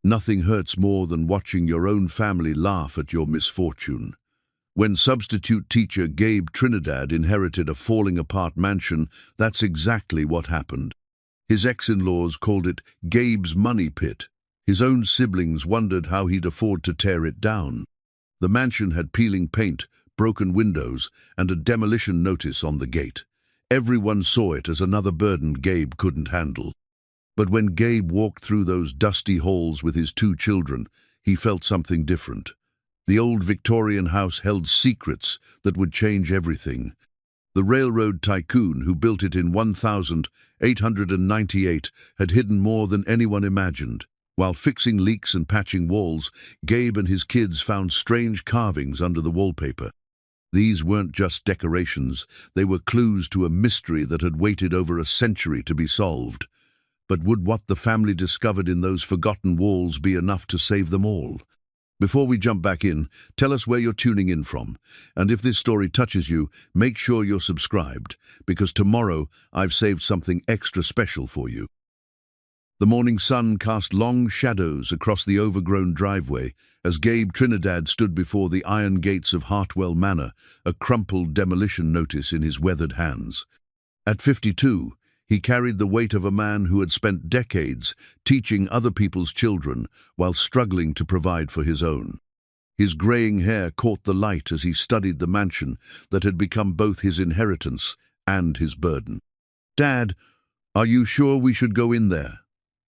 Nothing hurts more than watching your own family laugh at your misfortune. When substitute teacher Gabe Trinidad inherited a falling-apart mansion, that's exactly what happened. His ex-in-laws called it Gabe's money pit. His own siblings wondered how he'd afford to tear it down. The mansion had peeling paint, broken windows, and a demolition notice on the gate. Everyone saw it as another burden Gabe couldn't handle. But when Gabe walked through those dusty halls with his 2 children, he felt something different. The old Victorian house held secrets that would change everything. The railroad tycoon who built it in 1898 had hidden more than anyone imagined. While fixing leaks and patching walls, Gabe and his kids found strange carvings under the wallpaper. These weren't just decorations, they were clues to a mystery that had waited over a century to be solved. But would what the family discovered in those forgotten walls be enough to save them all? Before we jump back in, tell us where you're tuning in from. And if this story touches you, make sure you're subscribed, because tomorrow I've saved something extra special for you. The morning sun cast long shadows across the overgrown driveway as Gabe Trinidad stood before the iron gates of Hartwell Manor, a crumpled demolition notice in his weathered hands. At 52, he carried the weight of a man who had spent decades teaching other people's children while struggling to provide for his own. His graying hair caught the light as he studied the mansion that had become both his inheritance and his burden. "Dad, are you sure we should go in there?"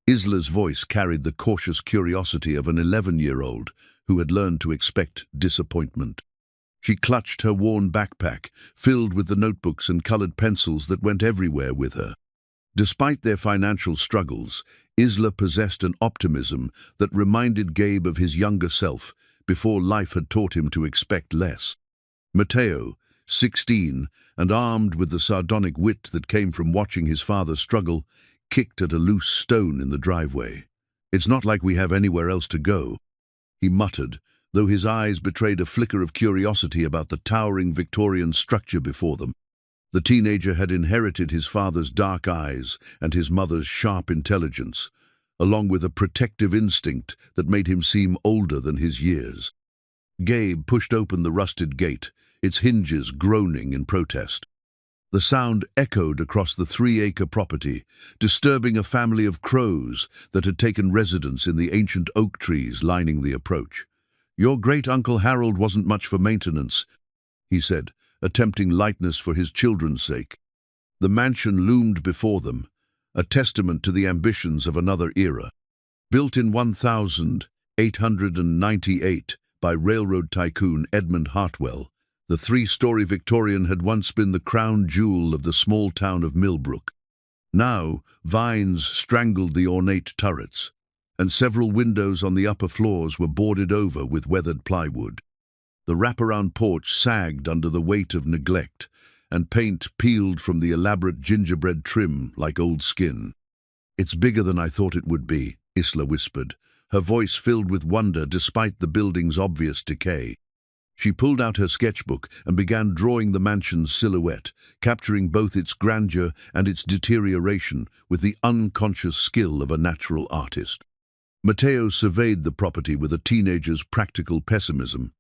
Isla's voice carried the cautious curiosity of an 11-year-old who had learned to expect disappointment. She clutched her worn backpack, filled with the notebooks and colored pencils that went everywhere with her. Despite their financial struggles, Isla possessed an optimism that reminded Gabe of his younger self before life had taught him to expect less. Mateo, 16, and armed with the sardonic wit that came from watching his father struggle, kicked at a loose stone in the driveway. "It's not like we have anywhere else to go," he muttered, though his eyes betrayed a flicker of curiosity about the towering Victorian structure before them. The teenager had inherited his father's dark eyes and his mother's sharp intelligence, along with a protective instinct that made him seem older than his years. Gabe pushed open the rusted gate, its hinges groaning in protest. The sound echoed across the 3-acre property, disturbing a family of crows that had taken residence in the ancient oak trees lining the approach. "Your great-uncle Harold wasn't much for maintenance," he said, attempting lightness for his children's sake. The mansion loomed before them, a testament to the ambitions of another era. Built in 1898 by railroad tycoon Edmund Hartwell, the 3-story Victorian had once been the crown jewel of the small town of Millbrook. Now, vines strangled the ornate turrets, and several windows on the upper floors were boarded over with weathered plywood. The wraparound porch sagged under the weight of neglect, and paint peeled from the elaborate gingerbread trim like old skin. "It's bigger than I thought it would be," Isla whispered, her voice filled with wonder despite the building's obvious decay. She pulled out her sketchbook and began drawing the mansion's silhouette, capturing both its grandeur and its deterioration with the unconscious skill of a natural artist. Mateo surveyed the property with a teenager's practical pessimism.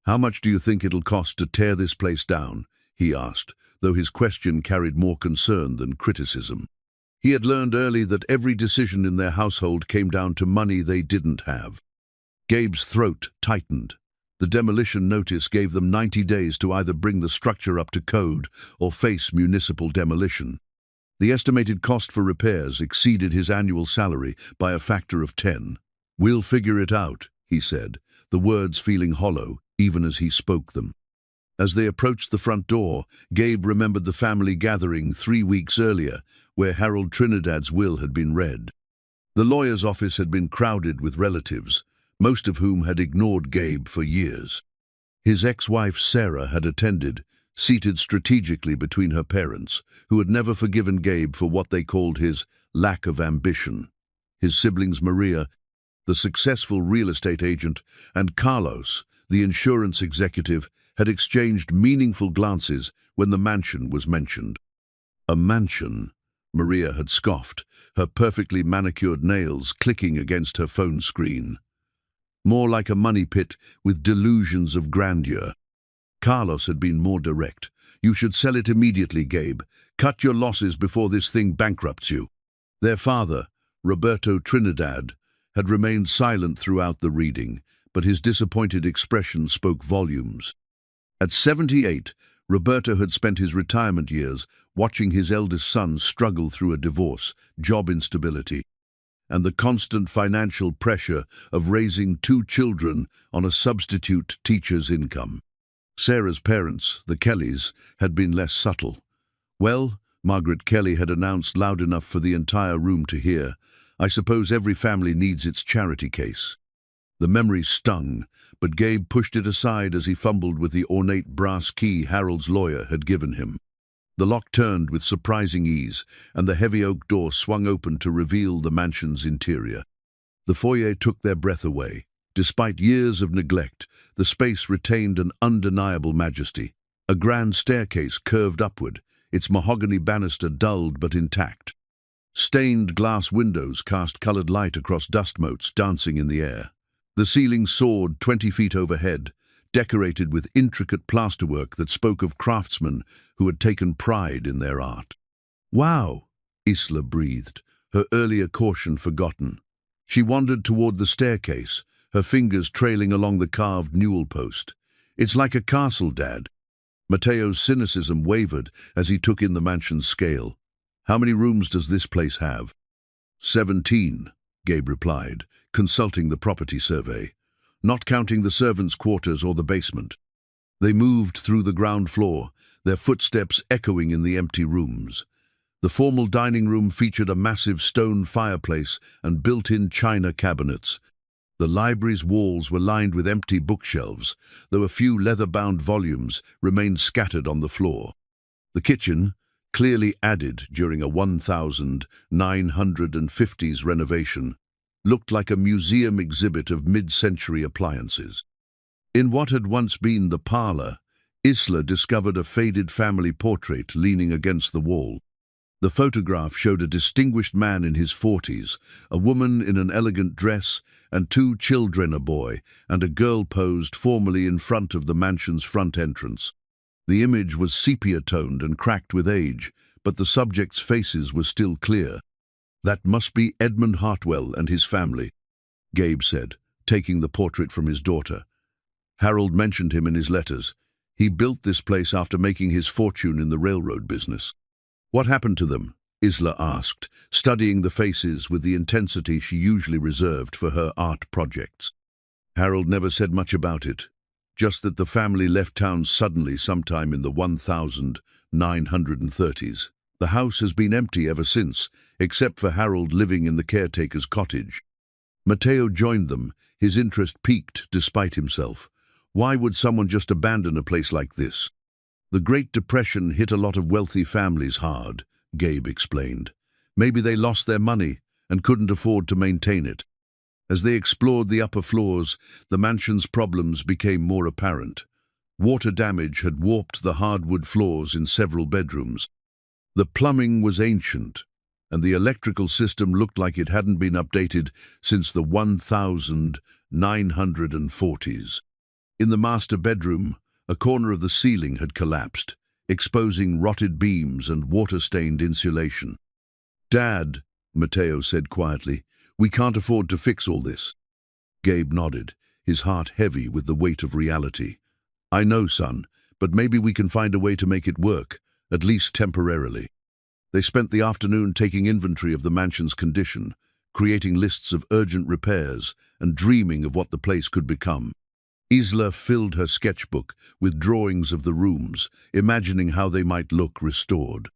"How much do you think it'll cost to tear this place down?" he asked, though his question carried more concern than criticism. He had learned early that every decision in their household came down to money they didn't have. Gabe's throat tightened. The demolition notice gave them 90 days to either bring the structure up to code or face municipal demolition. The estimated cost for repairs exceeded his annual salary by a factor of 10. "We'll figure it out," he said, the words feeling hollow even as he spoke them. As they approached the front door, Gabe remembered the family gathering 3 weeks earlier, where Harold Trinidad's will had been read. The lawyer's office had been crowded with relatives, most of whom had ignored Gabe for years. His ex-wife Sarah had attended, seated strategically between her parents, who had never forgiven Gabe for what they called his lack of ambition. His siblings Maria, the successful real estate agent, and Carlos, the insurance executive, had exchanged meaningful glances when the mansion was mentioned. A mansion, Maria had scoffed, her perfectly manicured nails clicking against her phone screen. More like a money pit with delusions of grandeur. Carlos had been more direct. You should sell it immediately, Gabe. Cut your losses before this thing bankrupts you. Their father, Roberto Trinidad, had remained silent throughout the reading, but his disappointed expression spoke volumes. At 78, Roberto had spent his retirement years watching his eldest son struggle through a divorce, job instability, and the constant financial pressure of raising 2 children on a substitute teacher's income. Sarah's parents, the Kellys, had been less subtle. "Well," Margaret Kelly had announced loud enough for the entire room to hear, "I suppose every family needs its charity case." The memory stung, but Gabe pushed it aside as he fumbled with the ornate brass key Harold's lawyer had given him. The lock turned with surprising ease, and the heavy oak door swung open to reveal the mansion's interior. The foyer took their breath away. Despite years of neglect, the space retained an undeniable majesty. A grand staircase curved upward, its mahogany banister dulled but intact. Stained glass windows cast colored light across dust motes dancing in the air. The ceiling soared 20 feet overhead, decorated with intricate plasterwork that spoke of craftsmen who had taken pride in their art. "Wow," Isla breathed, her earlier caution forgotten. She wandered toward the staircase, her fingers trailing along the carved newel post. "It's like a castle, Dad." Mateo's cynicism wavered as he took in the mansion's scale. "How many rooms does this place have?" 17, Gabe replied, consulting the property survey, not counting the servants' quarters or the basement. They moved through the ground floor, their footsteps echoing in the empty rooms. The formal dining room featured a massive stone fireplace and built-in china cabinets. The library's walls were lined with empty bookshelves, though a few leather-bound volumes remained scattered on the floor. The kitchen, clearly added during a 1950s renovation, looked like a museum exhibit of mid-century appliances. In what had once been the parlor, Isla discovered a faded family portrait leaning against the wall. The photograph showed a distinguished man in his 40s, a woman in an elegant dress, and 2 children, a boy and a girl posed formally in front of the mansion's front entrance. The image was sepia-toned and cracked with age, but the subjects' faces were still clear. "That must be Edmund Hartwell and his family," Gabe said, taking the portrait from his daughter. "Harold mentioned him in his letters. He built this place after making his fortune in the railroad business." "What happened to them?" Isla asked, studying the faces with the intensity she usually reserved for her art projects. Harold never said much about it, just that the family left town suddenly sometime in the 1930s. The house has been empty ever since, except for Harold living in the caretaker's cottage. Mateo joined them, his interest piqued despite himself. Why would someone just abandon a place like this? "The Great Depression hit a lot of wealthy families hard," Gabe explained. "Maybe they lost their money and couldn't afford to maintain it." As they explored the upper floors, the mansion's problems became more apparent. Water damage had warped the hardwood floors in several bedrooms. The plumbing was ancient, and the electrical system looked like it hadn't been updated since the 1940s. In the master bedroom, a corner of the ceiling had collapsed, exposing rotted beams and water-stained insulation. "Dad," Mateo said quietly, "we can't afford to fix all this." Gabe nodded, his heart heavy with the weight of reality. "I know, son, but maybe we can find a way to make it work, at least temporarily." They spent the afternoon taking inventory of the mansion's condition, creating lists of urgent repairs and dreaming of what the place could become. Isla filled her sketchbook with drawings of the rooms, imagining how they might look restored.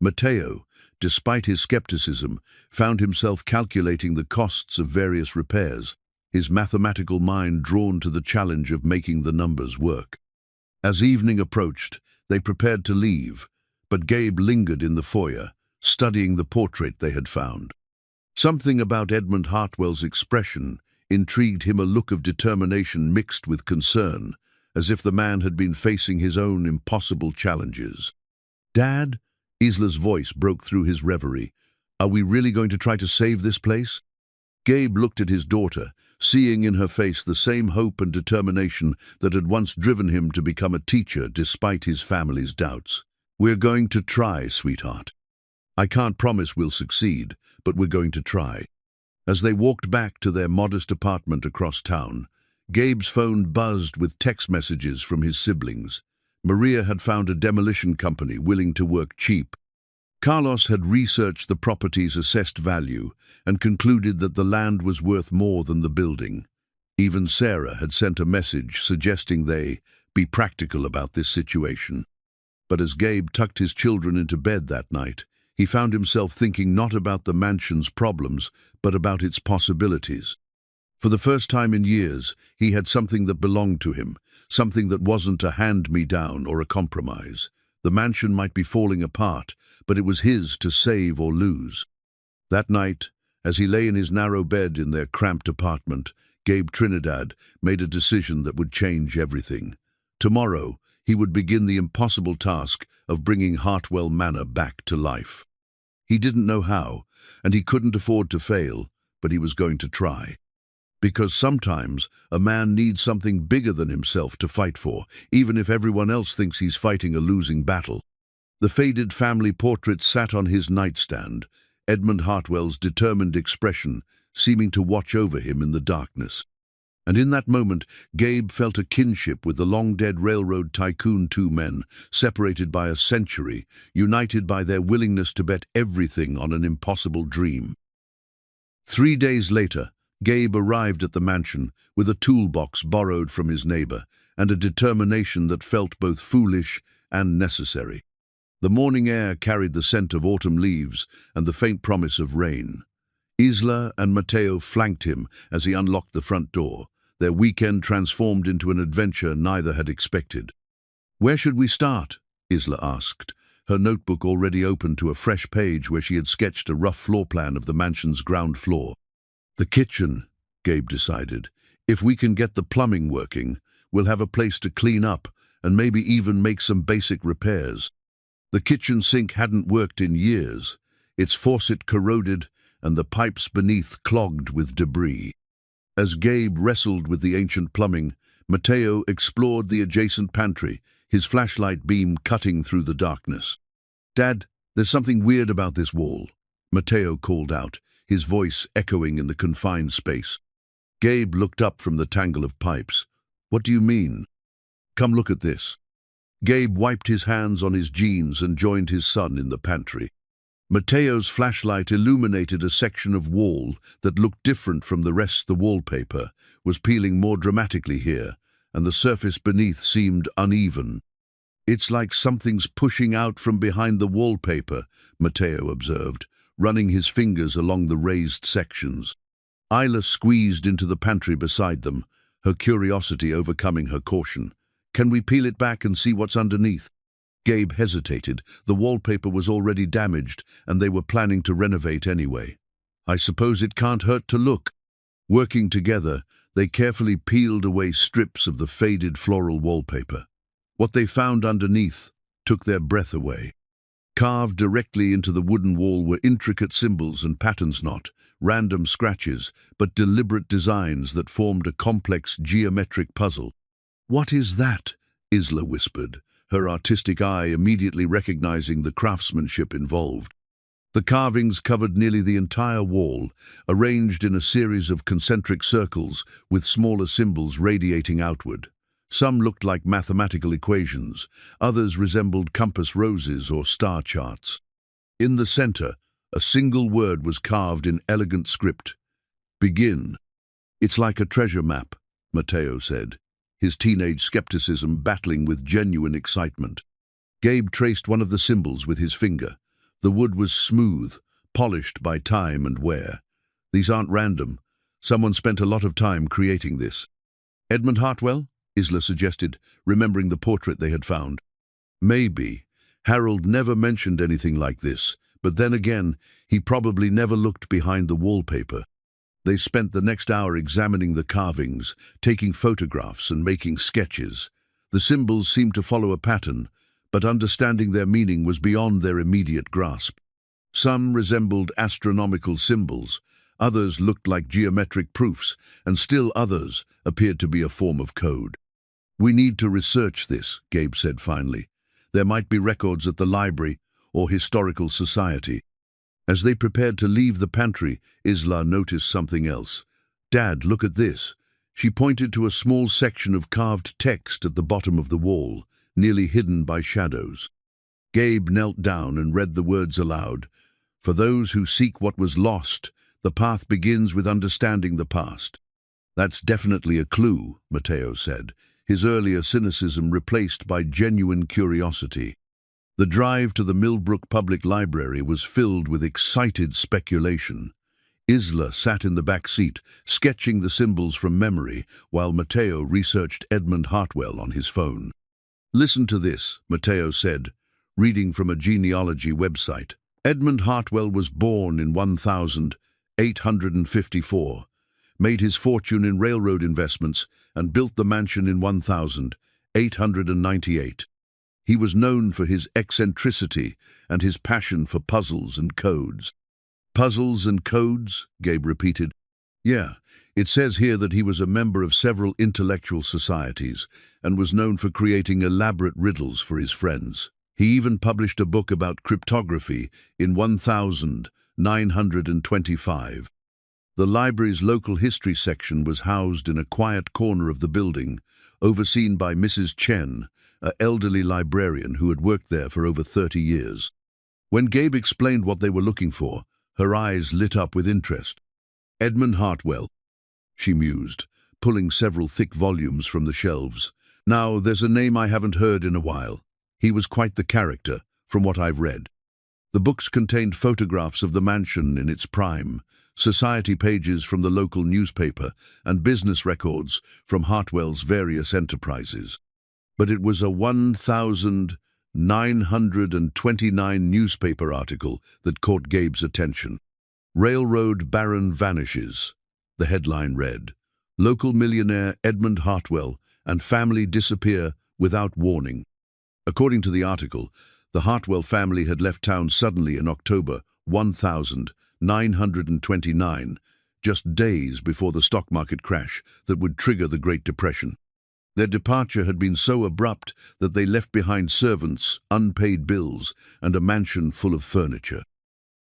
Mateo, despite his skepticism, found himself calculating the costs of various repairs, his mathematical mind drawn to the challenge of making the numbers work. As evening approached, they prepared to leave, but Gabe lingered in the foyer, studying the portrait they had found. Something about Edmund Hartwell's expression intrigued him, a look of determination mixed with concern, as if the man had been facing his own impossible challenges. "Dad," Isla's voice broke through his reverie. Are we really going to try to save this place? Gabe looked at his daughter, seeing in her face the same hope and determination that had once driven him to become a teacher despite his family's doubts. We're going to try, sweetheart. I can't promise we'll succeed, but we're going to try. As they walked back to their modest apartment across town, Gabe's phone buzzed with text messages from his siblings. Maria had found a demolition company willing to work cheap. Carlos had researched the property's assessed value and concluded that the land was worth more than the building. Even Sarah had sent a message suggesting they be practical about this situation. But as Gabe tucked his children into bed that night, he found himself thinking not about the mansion's problems, but about its possibilities. For the first time in years, he had something that belonged to him, something that wasn't a hand-me-down or a compromise. The mansion might be falling apart, but it was his to save or lose. That night, as he lay in his narrow bed in their cramped apartment, Gabe Trinidad made a decision that would change everything. Tomorrow, he would begin the impossible task of bringing Hartwell Manor back to life. He didn't know how, and he couldn't afford to fail, but he was going to try. Because sometimes a man needs something bigger than himself to fight for, even if everyone else thinks he's fighting a losing battle. The faded family portrait sat on his nightstand, Edmund Hartwell's determined expression seeming to watch over him in the darkness. And in that moment, Gabe felt a kinship with the long-dead railroad tycoon, two men, separated by a century, united by their willingness to bet everything on an impossible dream. 3 days later, Gabe arrived at the mansion with a toolbox borrowed from his neighbor and a determination that felt both foolish and necessary. The morning air carried the scent of autumn leaves and the faint promise of rain. Isla and Mateo flanked him as he unlocked the front door, their weekend transformed into an adventure neither had expected. "Where should we start?" Isla asked, her notebook already open to a fresh page where she had sketched a rough floor plan of the mansion's ground floor. "The kitchen," Gabe decided. "If we can get the plumbing working, we'll have a place to clean up and maybe even make some basic repairs." The kitchen sink hadn't worked in years, its faucet corroded and the pipes beneath clogged with debris. As Gabe wrestled with the ancient plumbing, Mateo explored the adjacent pantry, his flashlight beam cutting through the darkness. "Dad, there's something weird about this wall," Mateo called out, his voice echoing in the confined space. Gabe looked up from the tangle of pipes. "What do you mean?" "Come look at this." Gabe wiped his hands on his jeans and joined his son in the pantry. Mateo's flashlight illuminated a section of wall that looked different from the rest. The wallpaper was peeling more dramatically here, and the surface beneath seemed uneven. "It's like something's pushing out from behind the wallpaper," Mateo observed, running his fingers along the raised sections. Isla squeezed into the pantry beside them, her curiosity overcoming her caution. "Can we peel it back and see what's underneath?" Gabe hesitated. The wallpaper was already damaged, and they were planning to renovate anyway. "I suppose it can't hurt to look." Working together, they carefully peeled away strips of the faded floral wallpaper. What they found underneath took their breath away. Carved directly into the wooden wall were intricate symbols and patterns, not random scratches, but deliberate designs that formed a complex geometric puzzle. "What is that?" Isla whispered, her artistic eye immediately recognizing the craftsmanship involved. The carvings covered nearly the entire wall, arranged in a series of concentric circles with smaller symbols radiating outward. Some looked like mathematical equations, others resembled compass roses or star charts. In the center, a single word was carved in elegant script: "Begin." "It's like a treasure map," Mateo said, his teenage skepticism battling with genuine excitement. Gabe traced one of the symbols with his finger. The wood was smooth, polished by time and wear. "These aren't random. Someone spent a lot of time creating this." "Edmund Hartwell?" Isla suggested, remembering the portrait they had found. "Maybe. Harold never mentioned anything like this, but then again, he probably never looked behind the wallpaper." They spent the next hour examining the carvings, taking photographs and making sketches. The symbols seemed to follow a pattern, but understanding their meaning was beyond their immediate grasp. Some resembled astronomical symbols, others looked like geometric proofs, and still others appeared to be a form of code. "We need to research this," Gabe said finally. "There might be records at the library or historical society." As they prepared to leave the pantry, Isla noticed something else. "Dad, look at this." She pointed to a small section of carved text at the bottom of the wall, nearly hidden by shadows. Gabe knelt down and read the words aloud. "For those who seek what was lost, the path begins with understanding the past." "That's definitely a clue," Matteo said, his earlier cynicism replaced by genuine curiosity. The drive to the Millbrook Public Library was filled with excited speculation. Isla sat in the back seat, sketching the symbols from memory, while Matteo researched Edmund Hartwell on his phone. "Listen to this," Matteo said, reading from a genealogy website. "Edmund Hartwell was born in 1854, made his fortune in railroad investments, and built the mansion in 1898. He was known for his eccentricity and his passion for puzzles and codes." "Puzzles and codes?" Gabe repeated. "Yeah, it says here that he was a member of several intellectual societies and was known for creating elaborate riddles for his friends. He even published a book about cryptography in 1925. The library's local history section was housed in a quiet corner of the building, overseen by Mrs. Chen, an elderly librarian who had worked there for over 30 years. When Gabe explained what they were looking for, her eyes lit up with interest. "Edmund Hartwell," she mused, pulling several thick volumes from the shelves. "Now, there's a name I haven't heard in a while. He was quite the character, from what I've read." The books contained photographs of the mansion in its prime, society pages from the local newspaper, and business records from Hartwell's various enterprises. But it was a 1929 newspaper article that caught Gabe's attention. "Railroad Baron Vanishes," the headline read. "Local millionaire Edmund Hartwell and family disappear without warning." According to the article, the Hartwell family had left town suddenly in October 1929, just days before the stock market crash that would trigger the Great Depression. Their departure had been so abrupt that they left behind servants, unpaid bills, and a mansion full of furniture.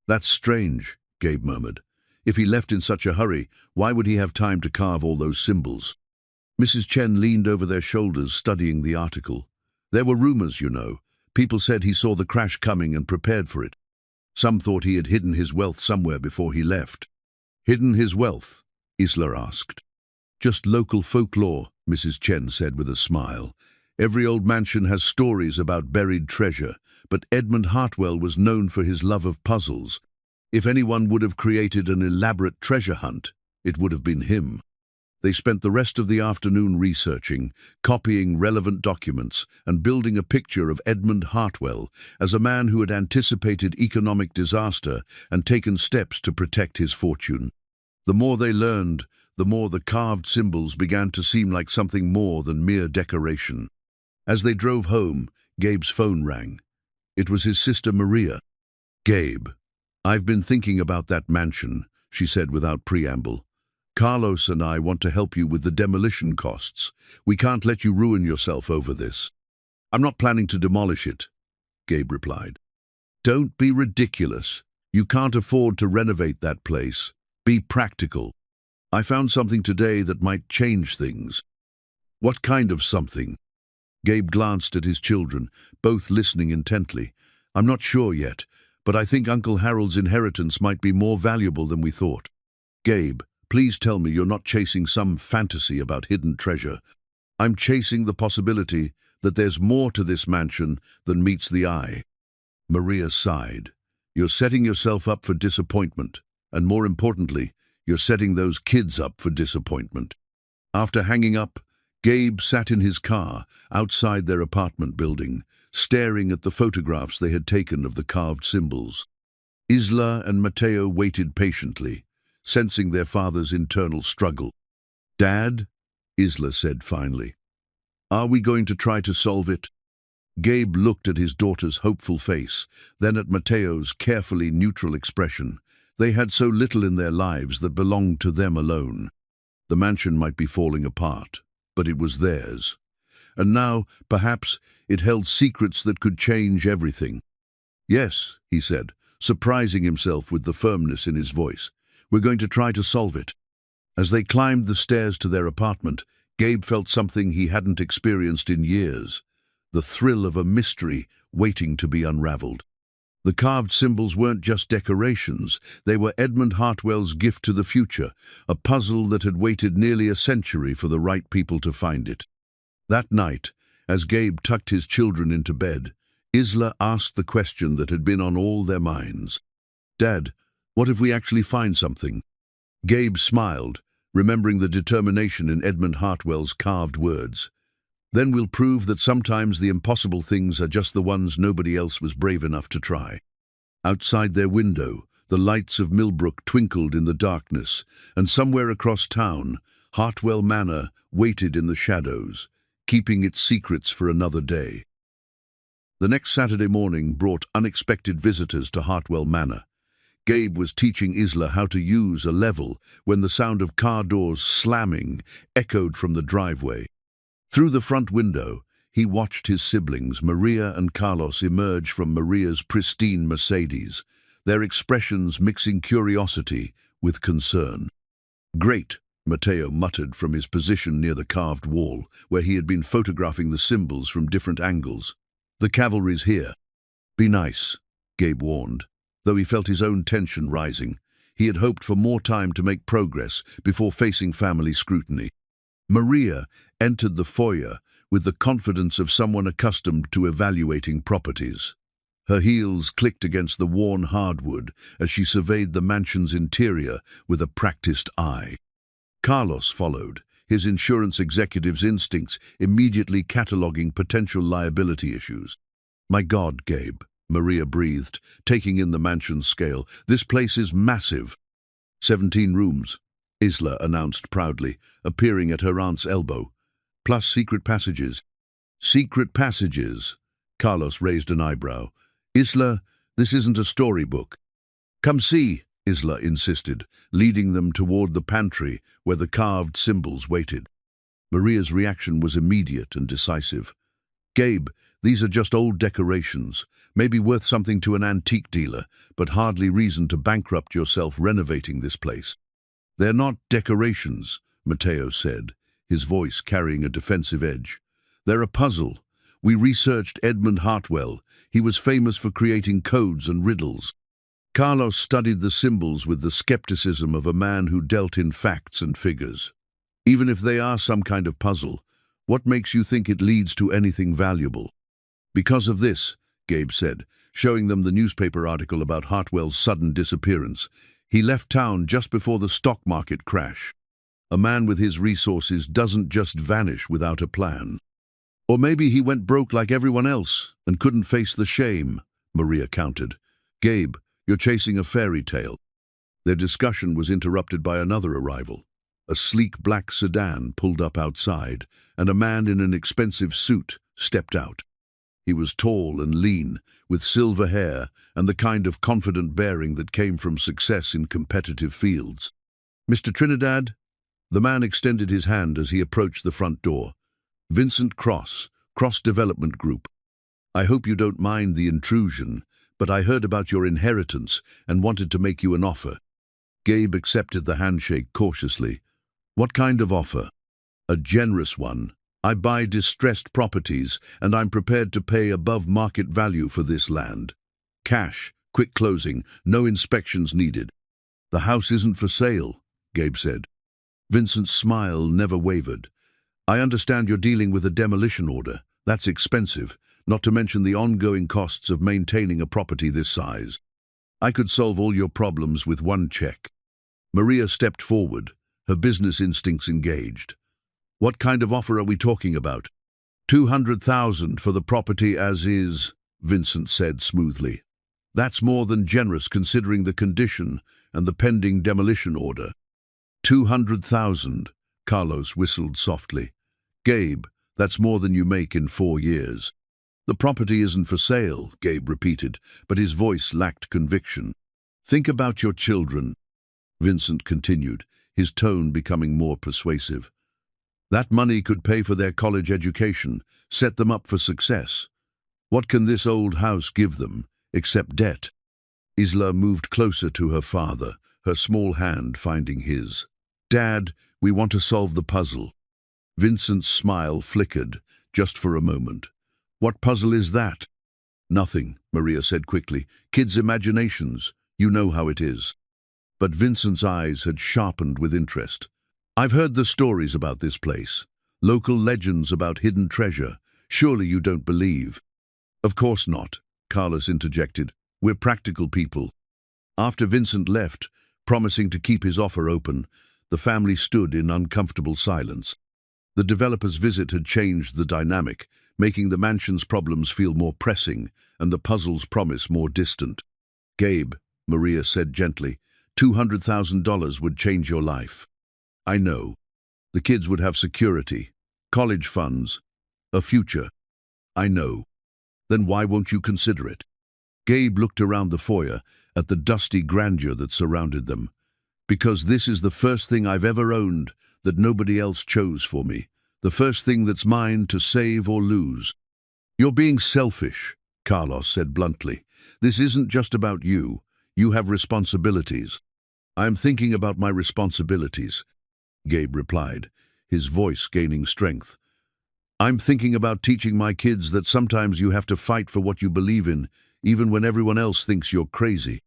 "That's strange," Gabe murmured. "If he left in such a hurry, why would he have time to carve all those symbols?" Mrs. Chen leaned over their shoulders, studying the article. "There were rumors, you know. People said he saw the crash coming and prepared for it. Some thought he had hidden his wealth somewhere before he left." "Hidden his wealth?" Isla asked. "Just local folklore," Mrs. Chen said with a smile. "Every old mansion has stories about buried treasure, but Edmund Hartwell was known for his love of puzzles. If anyone would have created an elaborate treasure hunt, it would have been him." They spent the rest of the afternoon researching, copying relevant documents, and building a picture of Edmund Hartwell as a man who had anticipated economic disaster and taken steps to protect his fortune. The more they learned, the more the carved symbols began to seem like something more than mere decoration. As they drove home, Gabe's phone rang. It was his sister Maria. "Gabe, I've been thinking about that mansion," she said without preamble. "Carlos and I want to help you with the demolition costs. We can't let you ruin yourself over this." "I'm not planning to demolish it," Gabe replied. "Don't be ridiculous. You can't afford to renovate that place. Be practical. I found something today that might change things." "What kind of something?" Gabe glanced at his children, both listening intently. "I'm not sure yet, but I think Uncle Harold's inheritance might be more valuable than we thought." "Gabe, please tell me you're not chasing some fantasy about hidden treasure." "I'm chasing the possibility that there's more to this mansion than meets the eye." Maria sighed. "You're setting yourself up for disappointment, and more importantly, you're setting those kids up for disappointment." After hanging up, Gabe sat in his car outside their apartment building, staring at the photographs they had taken of the carved symbols. Isla and Matteo waited patiently, sensing their father's internal struggle. "Dad," Isla said finally, "are we going to try to solve it?" Gabe looked at his daughter's hopeful face, then at Mateo's carefully neutral expression. They had so little in their lives that belonged to them alone. The mansion might be falling apart, but it was theirs. And now, perhaps, it held secrets that could change everything. "Yes," he said, surprising himself with the firmness in his voice. "We're going to try to solve it." As they climbed the stairs to their apartment, Gabe felt something he hadn't experienced in years. The thrill of a mystery waiting to be unraveled. The carved symbols weren't just decorations, they were Edmund Hartwell's gift to the future, a puzzle that had waited nearly a century for the right people to find it. That night, as Gabe tucked his children into bed, Isla asked the question that had been on all their minds. "Dad, what if we actually find something?" Gabe smiled, remembering the determination in Edmund Hartwell's carved words. "Then we'll prove that sometimes the impossible things are just the ones nobody else was brave enough to try." Outside their window, the lights of Millbrook twinkled in the darkness, and somewhere across town, Hartwell Manor waited in the shadows, keeping its secrets for another day. The next Saturday morning brought unexpected visitors to Hartwell Manor. Gabe was teaching Isla how to use a level when the sound of car doors slamming echoed from the driveway. Through the front window, he watched his siblings, Maria and Carlos, emerge from Maria's pristine Mercedes, their expressions mixing curiosity with concern. "Great," Mateo muttered from his position near the carved wall, where he had been photographing the symbols from different angles. "The cavalry's here." "Be nice," Gabe warned, though he felt his own tension rising. He had hoped for more time to make progress before facing family scrutiny. Maria entered the foyer with the confidence of someone accustomed to evaluating properties. Her heels clicked against the worn hardwood as she surveyed the mansion's interior with a practiced eye. Carlos followed, his insurance executive's instincts immediately cataloging potential liability issues. "My God, Gabe," Maria breathed, taking in the mansion's scale. "This place is massive." 17 rooms, Isla announced proudly, appearing at her aunt's elbow. "Plus secret passages." "Secret passages?" Carlos raised an eyebrow. "Isla, this isn't a storybook." "Come see," Isla insisted, leading them toward the pantry where the carved symbols waited. Maria's reaction was immediate and decisive. "Gabe, these are just old decorations, maybe worth something to an antique dealer, but hardly reason to bankrupt yourself renovating this place." "They're not decorations," Mateo said, his voice carrying a defensive edge. "They're a puzzle. We researched Edmund Hartwell. He was famous for creating codes and riddles." Carlos studied the symbols with the skepticism of a man who dealt in facts and figures. "Even if they are some kind of puzzle, what makes you think it leads to anything valuable?" "Because of this," Gabe said, showing them the newspaper article about Hartwell's sudden disappearance. "He left town just before the stock market crash. A man with his resources doesn't just vanish without a plan." "Or maybe he went broke like everyone else and couldn't face the shame," Maria countered. "Gabe, you're chasing a fairy tale." Their discussion was interrupted by another arrival. A sleek black sedan pulled up outside, and a man in an expensive suit stepped out. He was tall and lean, with silver hair and the kind of confident bearing that came from success in competitive fields. "Mr. Trinidad?" The man extended his hand as he approached the front door. "Vincent Cross, Cross Development Group. I hope you don't mind the intrusion, but I heard about your inheritance and wanted to make you an offer." Gabe accepted the handshake cautiously. "What kind of offer?" "A generous one. I buy distressed properties, and I'm prepared to pay above market value for this land. Cash, quick closing, no inspections needed." "The house isn't for sale," Gabe said. Vincent's smile never wavered. "I understand you're dealing with a demolition order. That's expensive, not to mention the ongoing costs of maintaining a property this size. I could solve all your problems with one check." Maria stepped forward, her business instincts engaged. "What kind of offer are we talking about?" "200,000 for the property as is," Vincent said smoothly. "That's more than generous considering the condition and the pending demolition order." 200,000, Carlos whistled softly. "Gabe, that's more than you make in 4 years." The property isn't for sale, Gabe repeated, but his voice lacked conviction. Think about your children, Vincent continued, his tone becoming more persuasive. That money could pay for their college education, set them up for success. What can this old house give them, except debt? Isla moved closer to her father, her small hand finding his. Dad, we want to solve the puzzle. Vincent's smile flickered, just for a moment. What puzzle is that? Nothing, Maria said quickly. Kids' imaginations. You know how it is. But Vincent's eyes had sharpened with interest. I've heard the stories about this place. Local legends about hidden treasure. Surely you don't believe. Of course not, Carlos interjected. We're practical people. After Vincent left, promising to keep his offer open, the family stood in uncomfortable silence. The developer's visit had changed the dynamic, making the mansion's problems feel more pressing and the puzzle's promise more distant. Gabe, Maria said gently, $200,000 would change your life. I know. The kids would have security, college funds, a future. I know. Then why won't you consider it? Gabe looked around the foyer at the dusty grandeur that surrounded them. Because this is the first thing I've ever owned that nobody else chose for me. The first thing that's mine to save or lose. You're being selfish, Carlos said bluntly. This isn't just about you. You have responsibilities. I'm thinking about my responsibilities, Gabe replied, his voice gaining strength. I'm thinking about teaching my kids that sometimes you have to fight for what you believe in, even when everyone else thinks you're crazy.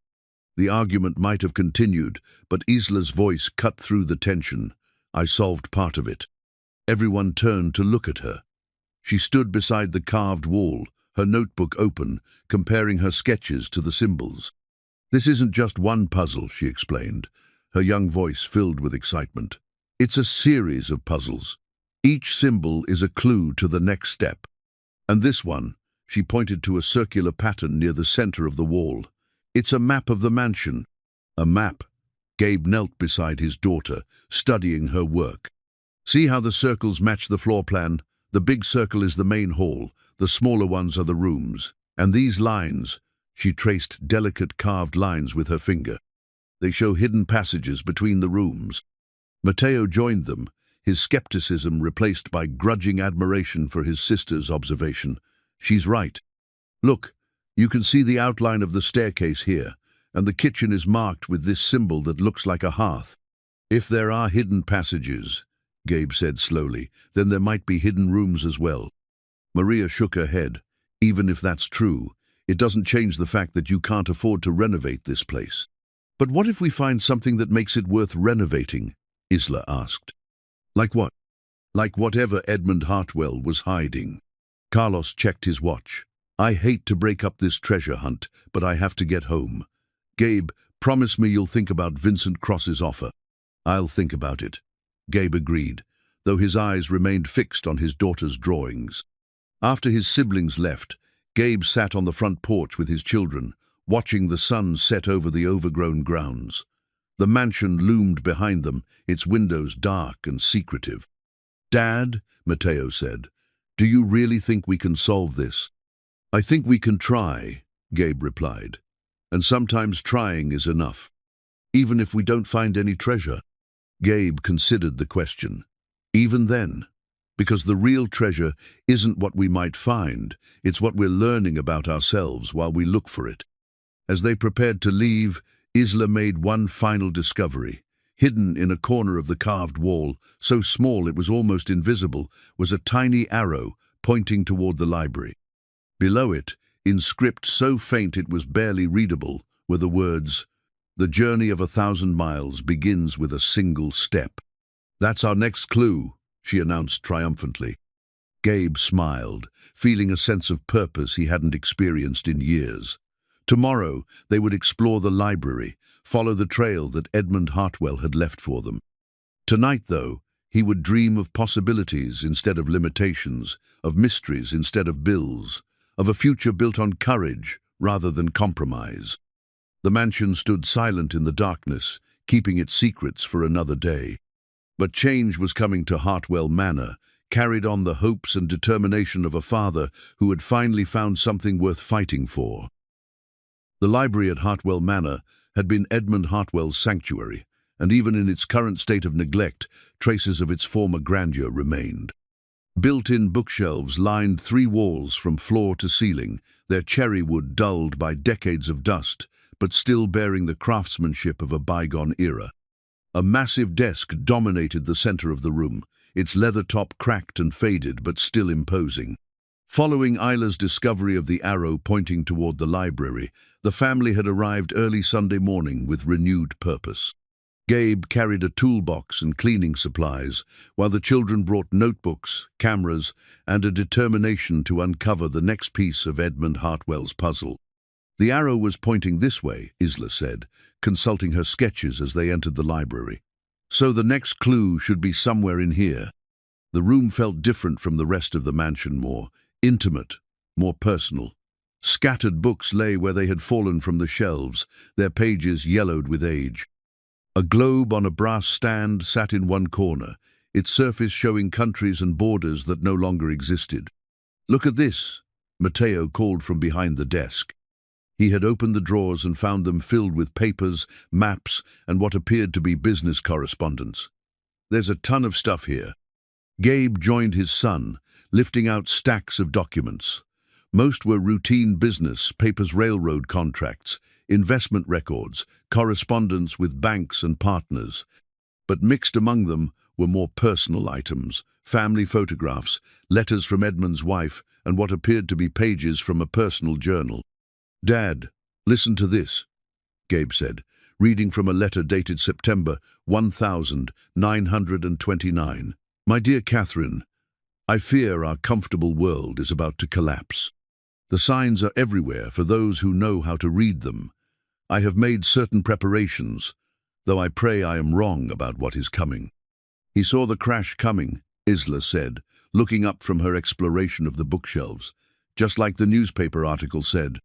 The argument might have continued, but Isla's voice cut through the tension. I solved part of it. Everyone turned to look at her. She stood beside the carved wall, her notebook open, comparing her sketches to the symbols. This isn't just one puzzle, she explained, her young voice filled with excitement. It's a series of puzzles. Each symbol is a clue to the next step. And this one, she pointed to a circular pattern near the center of the wall. It's a map of the mansion. A map. Gabe knelt beside his daughter, studying her work. See how the circles match the floor plan? The big circle is the main hall, the smaller ones are the rooms. And these lines, she traced delicate carved lines with her finger. They show hidden passages between the rooms. Mateo joined them, his skepticism replaced by grudging admiration for his sister's observation. She's right. Look, you can see the outline of the staircase here, and the kitchen is marked with this symbol that looks like a hearth. If there are hidden passages, Gabe said slowly, then there might be hidden rooms as well. Maria shook her head. Even if that's true, it doesn't change the fact that you can't afford to renovate this place. But what if we find something that makes it worth renovating? Isla asked. Like what? Like whatever Edmund Hartwell was hiding. Carlos checked his watch. I hate to break up this treasure hunt, but I have to get home. Gabe, promise me you'll think about Vincent Cross's offer. I'll think about it. Gabe agreed, though his eyes remained fixed on his daughter's drawings. After his siblings left, Gabe sat on the front porch with his children, watching the sun set over the overgrown grounds. The mansion loomed behind them, its windows dark and secretive. Dad, Mateo said, do you really think we can solve this? I think we can try, Gabe replied. And sometimes trying is enough. Even if we don't find any treasure. Gabe considered the question. Even then, because the real treasure isn't what we might find, it's what we're learning about ourselves while we look for it. As they prepared to leave, Isla made one final discovery. Hidden in a corner of the carved wall, so small it was almost invisible, was a tiny arrow pointing toward the library. Below it, in script so faint it was barely readable, were the words, "The journey of 1,000 miles begins with a single step." That's our next clue, she announced triumphantly. Gabe smiled, feeling a sense of purpose he hadn't experienced in years. Tomorrow, they would explore the library, follow the trail that Edmund Hartwell had left for them. Tonight, though, he would dream of possibilities instead of limitations, of mysteries instead of bills, of a future built on courage rather than compromise. The mansion stood silent in the darkness, keeping its secrets for another day. But change was coming to Hartwell Manor, carried on the hopes and determination of a father who had finally found something worth fighting for. The library at Hartwell Manor had been Edmund Hartwell's sanctuary, and even in its current state of neglect, traces of its former grandeur remained. Built-in bookshelves lined 3 walls from floor to ceiling, their cherry wood dulled by decades of dust, but still bearing the craftsmanship of a bygone era. A massive desk dominated the center of the room, its leather top cracked and faded but still imposing. Following Isla's discovery of the arrow pointing toward the library, the family had arrived early Sunday morning with renewed purpose. Gabe carried a toolbox and cleaning supplies, while the children brought notebooks, cameras, and a determination to uncover the next piece of Edmund Hartwell's puzzle. The arrow was pointing this way, Isla said, consulting her sketches as they entered the library. So the next clue should be somewhere in here. The room felt different from the rest of the mansion, more intimate, more personal. Scattered books lay where they had fallen from the shelves, their pages yellowed with age. A globe on a brass stand sat in one corner, its surface showing countries and borders that no longer existed. "Look at this," Matteo called from behind the desk. He had opened the drawers and found them filled with papers, maps, and what appeared to be business correspondence. "There's a ton of stuff here." Gabe joined his son, lifting out stacks of documents. Most were routine business, papers, railroad contracts, investment records, correspondence with banks and partners. But mixed among them were more personal items, family photographs, letters from Edmund's wife, and what appeared to be pages from a personal journal. "Dad, listen to this," Gabe said, reading from a letter dated September 1929. "My dear Catherine, I fear our comfortable world is about to collapse. The signs are everywhere for those who know how to read them. I have made certain preparations, though I pray I am wrong about what is coming." "He saw the crash coming," Isla said, looking up from her exploration of the bookshelves, "just like the newspaper article said."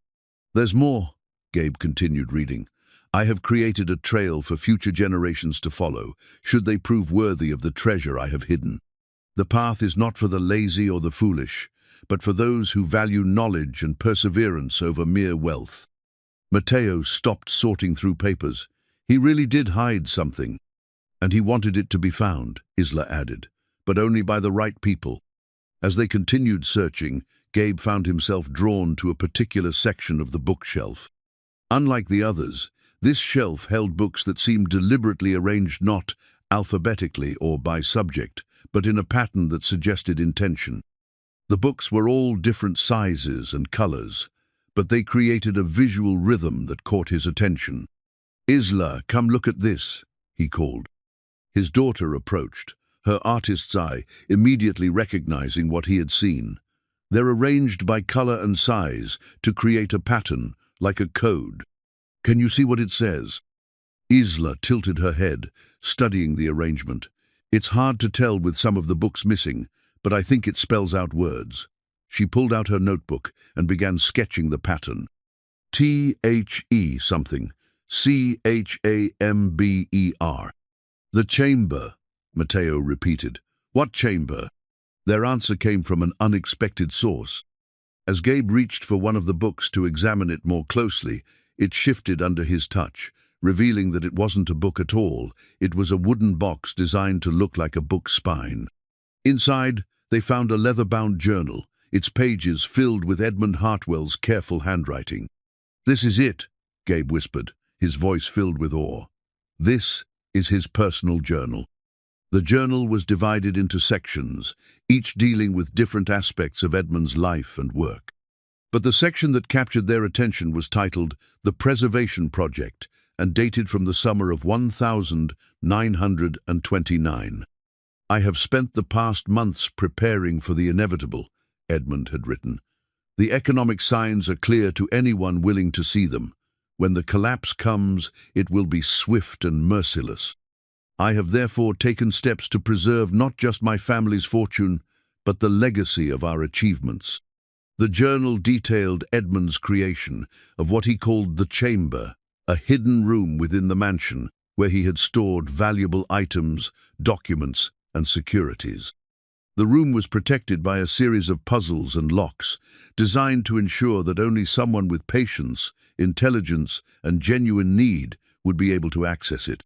"There's more," Gabe continued reading. "I have created a trail for future generations to follow, should they prove worthy of the treasure I have hidden. The path is not for the lazy or the foolish, but for those who value knowledge and perseverance over mere wealth." Matteo stopped sorting through papers. "He really did hide something, and he wanted it to be found," Isla added, "but only by the right people." As they continued searching, Gabe found himself drawn to a particular section of the bookshelf. Unlike the others, this shelf held books that seemed deliberately arranged not alphabetically or by subject, but in a pattern that suggested intention. The books were all different sizes and colors, but they created a visual rhythm that caught his attention. "Isla, come look at this," he called. His daughter approached, her artist's eye immediately recognizing what he had seen. They're arranged by color and size to create a pattern, like a code. "Can you see what it says?" Isla tilted her head, studying the arrangement. "It's hard to tell with some of the books missing, but I think it spells out words." She pulled out her notebook and began sketching the pattern. "THE something, CHAMBER. "The chamber," Matteo repeated. "What chamber?" Their answer came from an unexpected source. As Gabe reached for one of the books to examine it more closely, it shifted under his touch, revealing that it wasn't a book at all. It was a wooden box designed to look like a book spine. Inside, they found a leather-bound journal, its pages filled with Edmund Hartwell's careful handwriting. "This is it," Gabe whispered, his voice filled with awe. "This is his personal journal." The journal was divided into sections, each dealing with different aspects of Edmund's life and work. But the section that captured their attention was titled "The Preservation Project" and dated from the summer of 1929. "I have spent the past months preparing for the inevitable," Edmund had written. "The economic signs are clear to anyone willing to see them. When the collapse comes, it will be swift and merciless. I have therefore taken steps to preserve not just my family's fortune, but the legacy of our achievements." The journal detailed Edmund's creation of what he called the chamber, a hidden room within the mansion where he had stored valuable items, documents, and securities. The room was protected by a series of puzzles and locks, designed to ensure that only someone with patience, intelligence, and genuine need would be able to access it.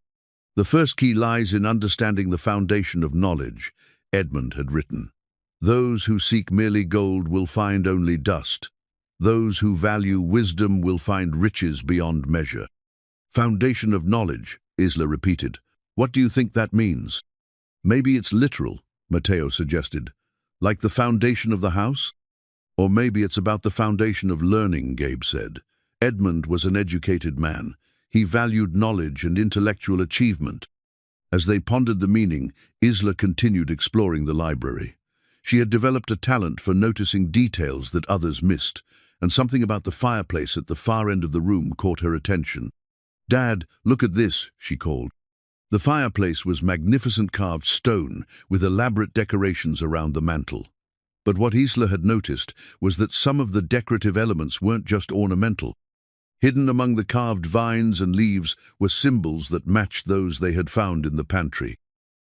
The first key lies in understanding the foundation of knowledge, Edmund had written. Those who seek merely gold will find only dust. Those who value wisdom will find riches beyond measure. Foundation of knowledge, Isla repeated. What do you think that means? Maybe it's literal, Matteo suggested. Like the foundation of the house? Or maybe it's about the foundation of learning, Gabe said. Edmund was an educated man. He valued knowledge and intellectual achievement. As they pondered the meaning, Isla continued exploring the library. She had developed a talent for noticing details that others missed, and something about the fireplace at the far end of the room caught her attention. "Dad, look at this," she called. The fireplace was magnificent carved stone with elaborate decorations around the mantel. But what Isla had noticed was that some of the decorative elements weren't just ornamental. Hidden among the carved vines and leaves were symbols that matched those they had found in the pantry.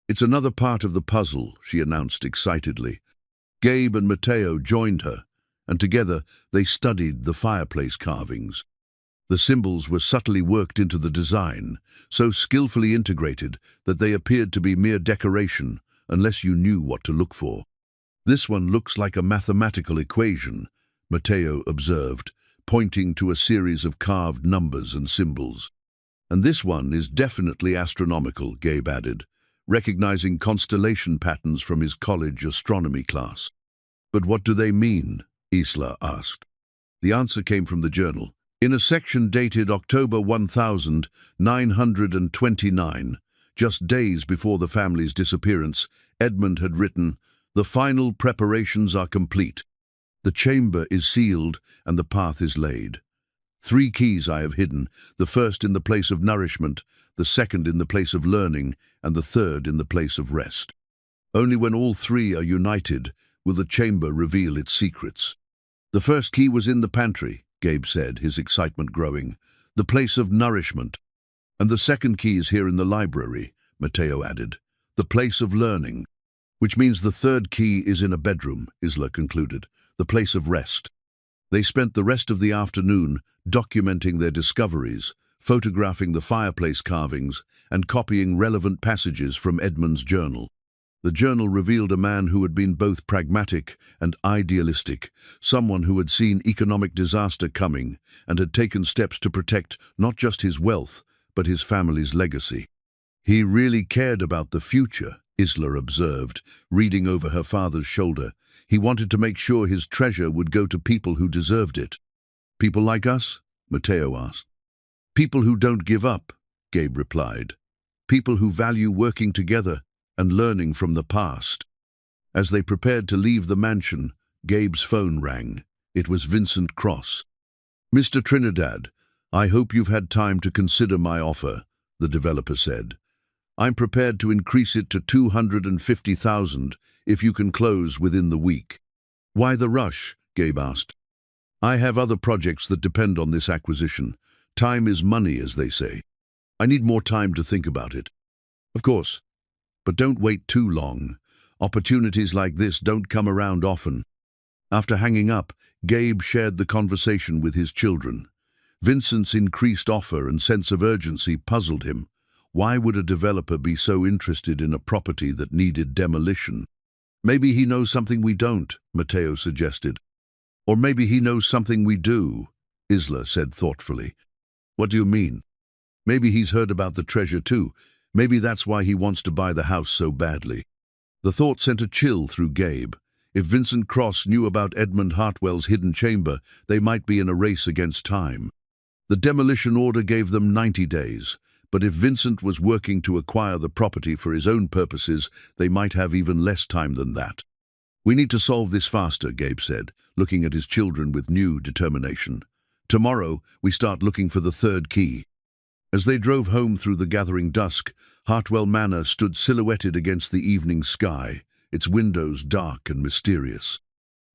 "It's another part of the puzzle," she announced excitedly. Gabe and Matteo joined her, and together they studied the fireplace carvings. The symbols were subtly worked into the design, so skillfully integrated that they appeared to be mere decoration unless you knew what to look for. "This one looks like a mathematical equation," Matteo observed, pointing to a series of carved numbers and symbols. "And this one is definitely astronomical," Gabe added, recognizing constellation patterns from his college astronomy class. "But what do they mean?" Isla asked. The answer came from the journal. In a section dated October 1929, just days before the family's disappearance, Edmund had written, "The final preparations are complete. The chamber is sealed and the path is laid. 3 keys I have hidden, the first in the place of nourishment, the second in the place of learning, and the third in the place of rest. Only when all 3 are united will the chamber reveal its secrets." "The first key was in the pantry," Gabe said, his excitement growing. "The place of nourishment. And the second key is here in the library," Matteo added. "The place of learning. Which means the third key is in a bedroom," Isla concluded. "The place of rest." They spent the rest of the afternoon documenting their discoveries, photographing the fireplace carvings, and copying relevant passages from Edmund's journal. The journal revealed a man who had been both pragmatic and idealistic, someone who had seen economic disaster coming and had taken steps to protect not just his wealth, but his family's legacy. "He really cared about the future," Isla observed, reading over her father's shoulder. "He wanted to make sure his treasure would go to people who deserved it." "People like us?" Matteo asked. "People who don't give up," Gabe replied. "People who value working together and learning from the past." As they prepared to leave the mansion, Gabe's phone rang. It was Vincent Cross. "Mr. Trinidad, I hope you've had time to consider my offer," the developer said. "I'm prepared to increase it to 250,000 if you can close within the week." "Why the rush?" Gabe asked. "I have other projects that depend on this acquisition. Time is money, as they say. I need more time to think about it." "Of course. But don't wait too long. Opportunities like this don't come around often." After hanging up, Gabe shared the conversation with his children. Vincent's increased offer and sense of urgency puzzled him. Why would a developer be so interested in a property that needed demolition? "Maybe he knows something we don't," Matteo suggested. "Or maybe he knows something we do," Isla said thoughtfully. "What do you mean?" "Maybe he's heard about the treasure too. Maybe that's why he wants to buy the house so badly." The thought sent a chill through Gabe. If Vincent Cross knew about Edmund Hartwell's hidden chamber, they might be in a race against time. The demolition order gave them 90 days, but if Vincent was working to acquire the property for his own purposes, they might have even less time than that. "We need to solve this faster," Gabe said, looking at his children with new determination. "Tomorrow, we start looking for the third key." As they drove home through the gathering dusk, Hartwell Manor stood silhouetted against the evening sky, its windows dark and mysterious.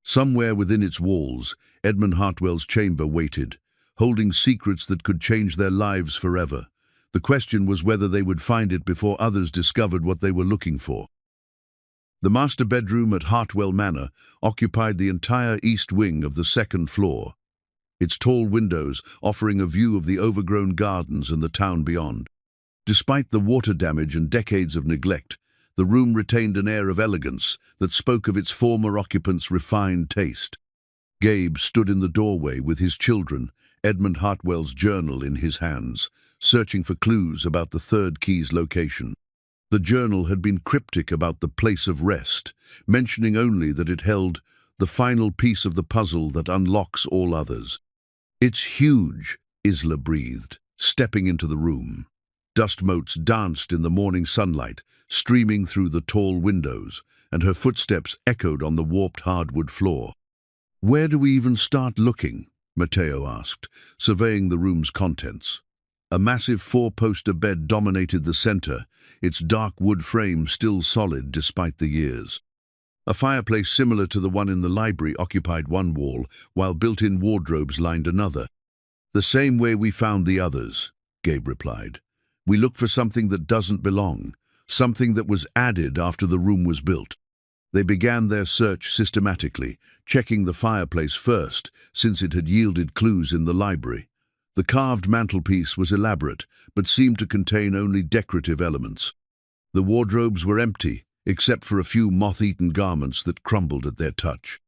Somewhere within its walls, Edmund Hartwell's chamber waited, holding secrets that could change their lives forever. The question was whether they would find it before others discovered what they were looking for. The master bedroom at Hartwell Manor occupied the entire east wing of the second floor, its tall windows offering a view of the overgrown gardens and the town beyond. Despite the water damage and decades of neglect, the room retained an air of elegance that spoke of its former occupants' refined taste. Gabe stood in the doorway with his children, Edmund Hartwell's journal in his hands, searching for clues about the third key's location. The journal had been cryptic about the place of rest, mentioning only that it held the final piece of the puzzle that unlocks all others. "It's huge," Isla breathed, stepping into the room. Dust motes danced in the morning sunlight, streaming through the tall windows, and her footsteps echoed on the warped hardwood floor. "Where do we even start looking?" Matteo asked, surveying the room's contents. A massive four-poster bed dominated the center, its dark wood frame still solid despite the years. A fireplace similar to the one in the library occupied one wall, while built-in wardrobes lined another. "The same way we found the others," Gabe replied. "We look for something that doesn't belong, something that was added after the room was built." They began their search systematically, checking the fireplace first, since it had yielded clues in the library. The carved mantelpiece was elaborate, but seemed to contain only decorative elements. The wardrobes were empty, except for a few moth-eaten garments that crumbled at their touch.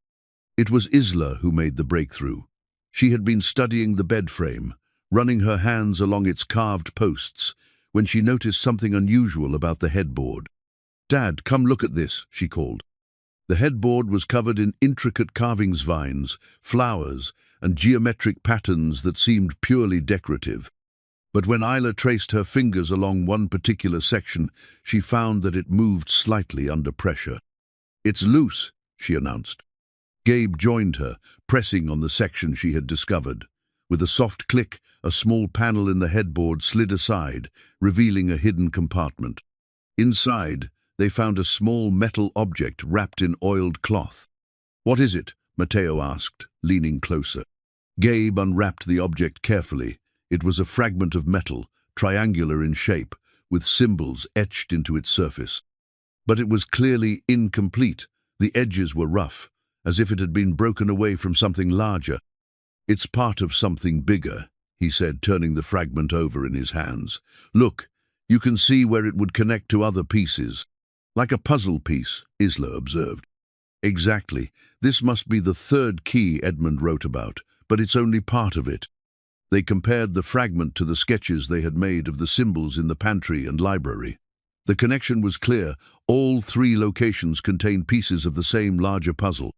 It was Isla who made the breakthrough. She had been studying the bed frame, running her hands along its carved posts, when she noticed something unusual about the headboard. "Dad, come look at this," she called. The headboard was covered in intricate carvings, vines, flowers, and geometric patterns that seemed purely decorative. But when Isla traced her fingers along one particular section, she found that it moved slightly under pressure. "It's loose," she announced. Gabe joined her, pressing on the section she had discovered. With a soft click, a small panel in the headboard slid aside, revealing a hidden compartment. Inside, they found a small metal object wrapped in oiled cloth. "What is it?" Matteo asked, leaning closer. Gabe unwrapped the object carefully. It was a fragment of metal, triangular in shape, with symbols etched into its surface. But it was clearly incomplete. The edges were rough, as if it had been broken away from something larger. "It's part of something bigger," he said, turning the fragment over in his hands. "Look, you can see where it would connect to other pieces." "Like a puzzle piece," Isla observed. "Exactly. This must be the third key Edmund wrote about, but it's only part of it." They compared the fragment to the sketches they had made of the symbols in the pantry and library. The connection was clear. All three locations contained pieces of the same larger puzzle.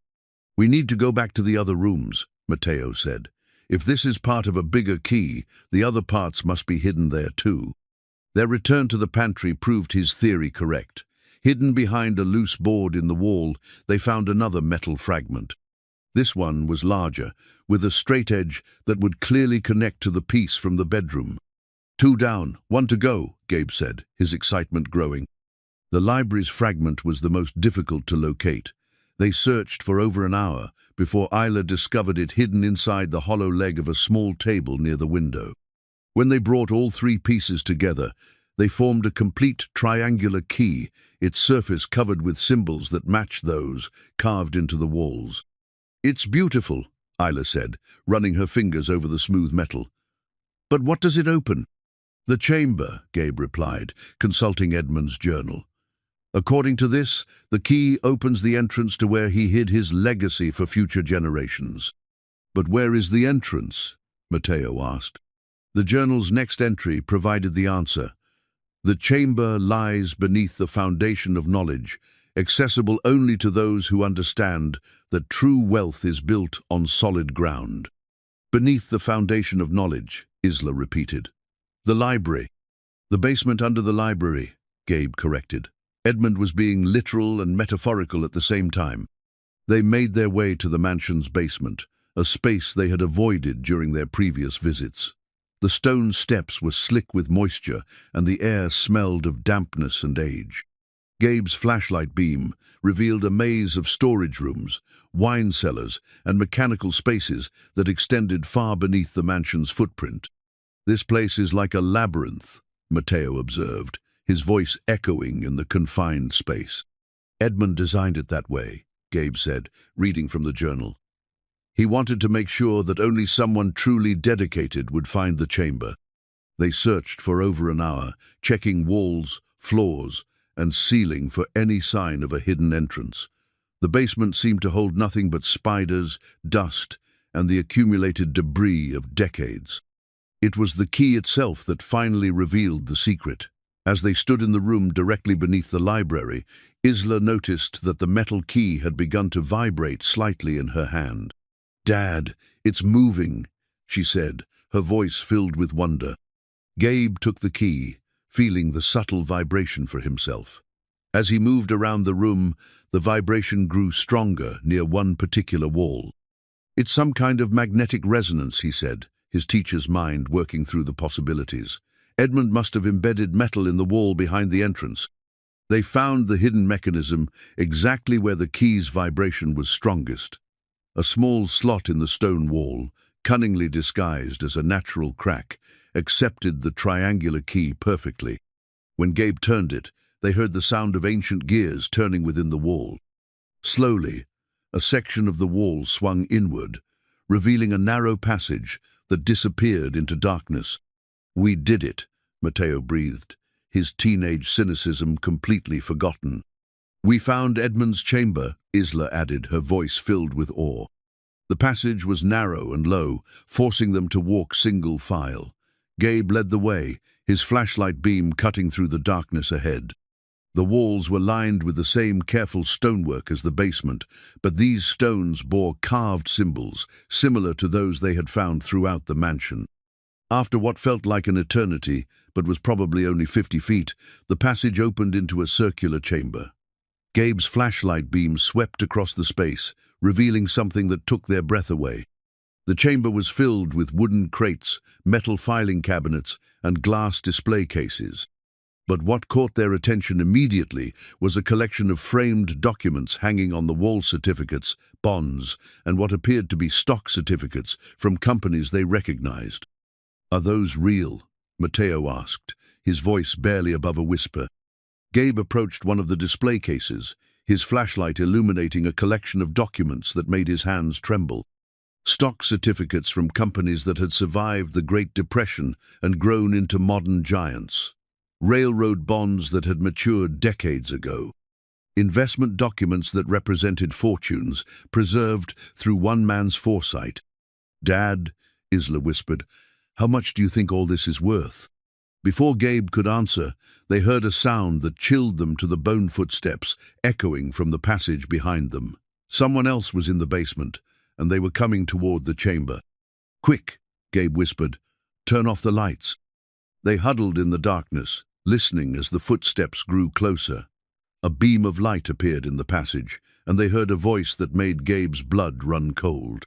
"We need to go back to the other rooms," Matteo said. "If this is part of a bigger key, the other parts must be hidden there too." Their return to the pantry proved his theory correct. Hidden behind a loose board in the wall, they found another metal fragment. This one was larger, with a straight edge that would clearly connect to the piece from the bedroom. "Two down, one to go," Gabe said, his excitement growing. The library's fragment was the most difficult to locate. They searched for over an hour before Isla discovered it hidden inside the hollow leg of a small table near the window. When they brought all three pieces together, they formed a complete triangular key, its surface covered with symbols that matched those carved into the walls. "It's beautiful," Isla said, running her fingers over the smooth metal. "But what does it open?" "The chamber," Gabe replied, consulting Edmund's journal. "According to this, the key opens the entrance to where he hid his legacy for future generations." "But where is the entrance?" Matteo asked. The journal's next entry provided the answer. "The chamber lies beneath the foundation of knowledge, accessible only to those who understand that true wealth is built on solid ground." "Beneath the foundation of knowledge," Isla repeated. "The library." "The basement under the library," Gabe corrected. Edmund was being literal and metaphorical at the same time. They made their way to the mansion's basement, a space they had avoided during their previous visits. The stone steps were slick with moisture, and the air smelled of dampness and age. Gabe's flashlight beam revealed a maze of storage rooms, wine cellars, and mechanical spaces that extended far beneath the mansion's footprint. "This place is like a labyrinth," Matteo observed, his voice echoing in the confined space. Edmund designed it that way, Gabe said, reading from the journal. He wanted to make sure that only someone truly dedicated would find the chamber. They searched for over an hour, checking walls, floors, and ceiling for any sign of a hidden entrance. The basement seemed to hold nothing but spiders, dust, and the accumulated debris of decades. It was the key itself that finally revealed the secret. As they stood in the room directly beneath the library, Isla noticed that the metal key had begun to vibrate slightly in her hand. "Dad, it's moving," she said, her voice filled with wonder. Gabe took the key, feeling the subtle vibration for himself. As he moved around the room, the vibration grew stronger near one particular wall. "It's some kind of magnetic resonance," he said, his teacher's mind working through the possibilities. Edmund must have embedded metal in the wall behind the entrance. They found the hidden mechanism exactly where the key's vibration was strongest. A small slot in the stone wall, cunningly disguised as a natural crack, accepted the triangular key perfectly. When Gabe turned it, they heard the sound of ancient gears turning within the wall. Slowly, a section of the wall swung inward, revealing a narrow passage that disappeared into darkness. "We did it," Matteo breathed, his teenage cynicism completely forgotten. "We found Edmund's chamber," Isla added, her voice filled with awe. The passage was narrow and low, forcing them to walk single file. Gabe led the way, his flashlight beam cutting through the darkness ahead. The walls were lined with the same careful stonework as the basement, but these stones bore carved symbols, similar to those they had found throughout the mansion. After what felt like an eternity, but was probably only 50 feet, the passage opened into a circular chamber. Gabe's flashlight beam swept across the space, revealing something that took their breath away. The chamber was filled with wooden crates, metal filing cabinets, and glass display cases. But what caught their attention immediately was a collection of framed documents hanging on the wall: certificates, bonds, and what appeared to be stock certificates from companies they recognized. "Are those real?" Matteo asked, his voice barely above a whisper. Gabe approached one of the display cases, his flashlight illuminating a collection of documents that made his hands tremble. Stock certificates from companies that had survived the Great Depression and grown into modern giants. Railroad bonds that had matured decades ago. Investment documents that represented fortunes, preserved through one man's foresight. "Dad," Isla whispered, "how much do you think all this is worth?" Before Gabe could answer, they heard a sound that chilled them to the bone: footsteps echoing from the passage behind them. Someone else was in the basement, and they were coming toward the chamber. "Quick," Gabe whispered, "turn off the lights." They huddled in the darkness, listening as the footsteps grew closer. A beam of light appeared in the passage, and they heard a voice that made Gabe's blood run cold.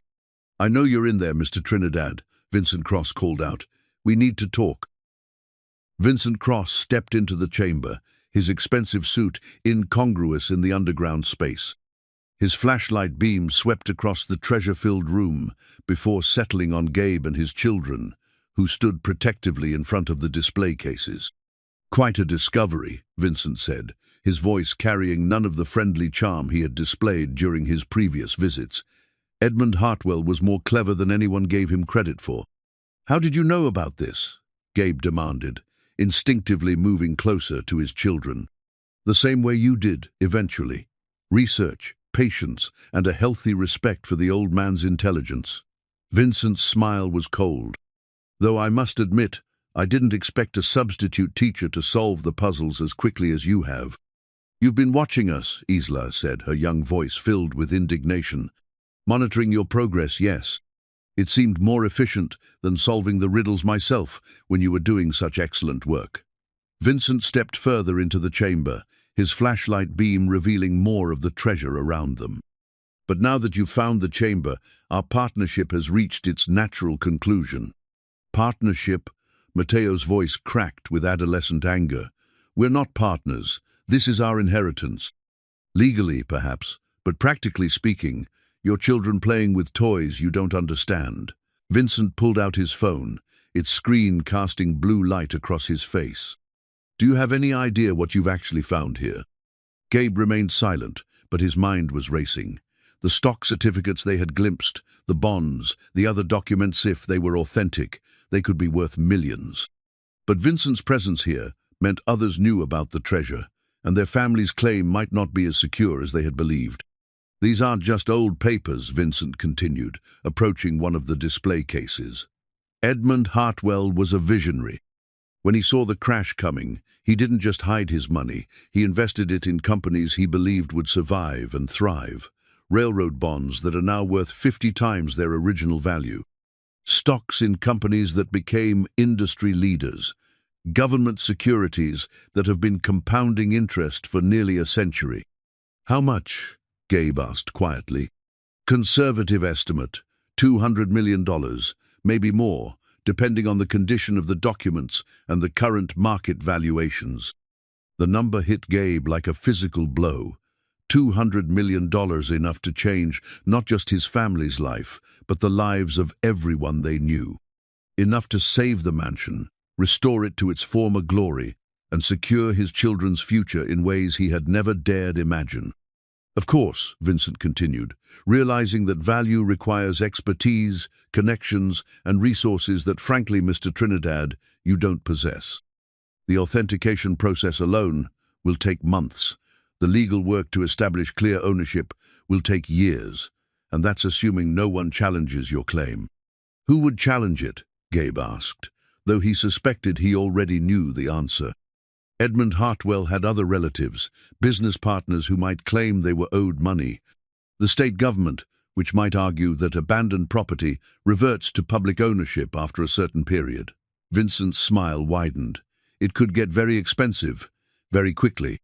"I know you're in there, Mr. Trinidad," Vincent Cross called out. "We need to talk." Vincent Cross stepped into the chamber, his expensive suit incongruous in the underground space. His flashlight beam swept across the treasure-filled room before settling on Gabe and his children, who stood protectively in front of the display cases. "Quite a discovery," Vincent said, his voice carrying none of the friendly charm he had displayed during his previous visits. Edmund Hartwell was more clever than anyone gave him credit for. "How did you know about this?" Gabe demanded, instinctively moving closer to his children. "The same way you did, eventually. Research, patience, and a healthy respect for the old man's intelligence." Vincent's smile was cold. "Though I must admit, I didn't expect a substitute teacher to solve the puzzles as quickly as you have." "You've been watching us," Isla said, her young voice filled with indignation. "Monitoring your progress, yes. It seemed more efficient than solving the riddles myself when you were doing such excellent work." Vincent stepped further into the chamber, his flashlight beam revealing more of the treasure around them. "But now that you've found the chamber, our partnership has reached its natural conclusion." "Partnership?" Matteo's voice cracked with adolescent anger. "We're not partners. This is our inheritance. Legally, perhaps, but practically speaking, you're children playing with toys you don't understand." Vincent pulled out his phone, its screen casting blue light across his face. "Do you have any idea what you've actually found here?" Gabe remained silent, but his mind was racing. The stock certificates they had glimpsed, the bonds, the other documents, if they were authentic, they could be worth millions. But Vincent's presence here meant others knew about the treasure, and their family's claim might not be as secure as they had believed. "These aren't just old papers," Vincent continued, approaching one of the display cases. Edmund Hartwell was a visionary. When he saw the crash coming, he didn't just hide his money, he invested it in companies he believed would survive and thrive. Railroad bonds that are now worth 50 times their original value. Stocks in companies that became industry leaders. Government securities that have been compounding interest for nearly a century. "How much?" Gabe asked quietly. "Conservative estimate, $200 million, maybe more, depending on the condition of the documents and the current market valuations." The number hit Gabe like a physical blow. $200 million, enough to change not just his family's life, but the lives of everyone they knew. Enough to save the mansion, restore it to its former glory, and secure his children's future in ways he had never dared imagine. "Of course," Vincent continued, realizing that value requires expertise, connections, and resources that, frankly, Mr. Trinidad, you don't possess. The authentication process alone will take months. The legal work to establish clear ownership will take years, and that's assuming no one challenges your claim. "Who would challenge it?" Gabe asked, though he suspected he already knew the answer. Edmund Hartwell had other relatives, business partners who might claim they were owed money. The state government, which might argue that abandoned property reverts to public ownership after a certain period. Vincent's smile widened. "It could get very expensive, very quickly.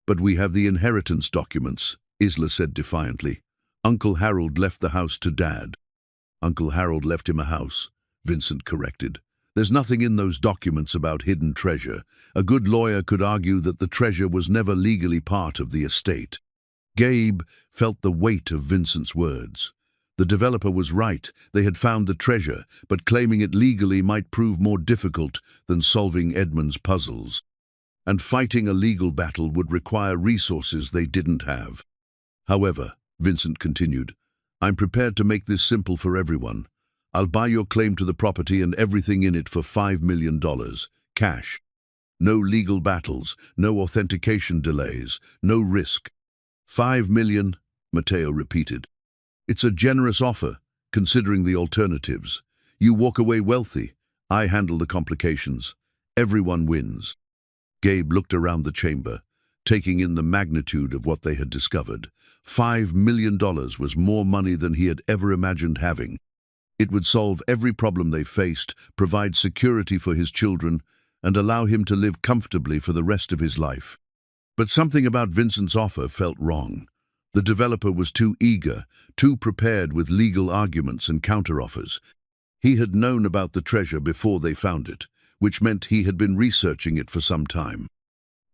But we have the inheritance documents," Isla said defiantly. "Uncle Harold left the house to Dad." "Uncle Harold left him a house," Vincent corrected. "There's nothing in those documents about hidden treasure. A good lawyer could argue that the treasure was never legally part of the estate." Gabe felt the weight of Vincent's words. The developer was right. They had found the treasure, but claiming it legally might prove more difficult than solving Edmund's puzzles. And fighting a legal battle would require resources they didn't have. "However," Vincent continued, "I'm prepared to make this simple for everyone. I'll buy your claim to the property and everything in it for $5 million, cash. No legal battles, no authentication delays, no risk." "$5 million, Matteo repeated. "It's a generous offer, considering the alternatives. You walk away wealthy. I handle the complications. Everyone wins." Gabe looked around the chamber, taking in the magnitude of what they had discovered. $5 million was more money than he had ever imagined having. It would solve every problem they faced, provide security for his children, and allow him to live comfortably for the rest of his life. But something about Vincent's offer felt wrong. The developer was too eager, too prepared with legal arguments and counteroffers. He had known about the treasure before they found it, which meant he had been researching it for some time.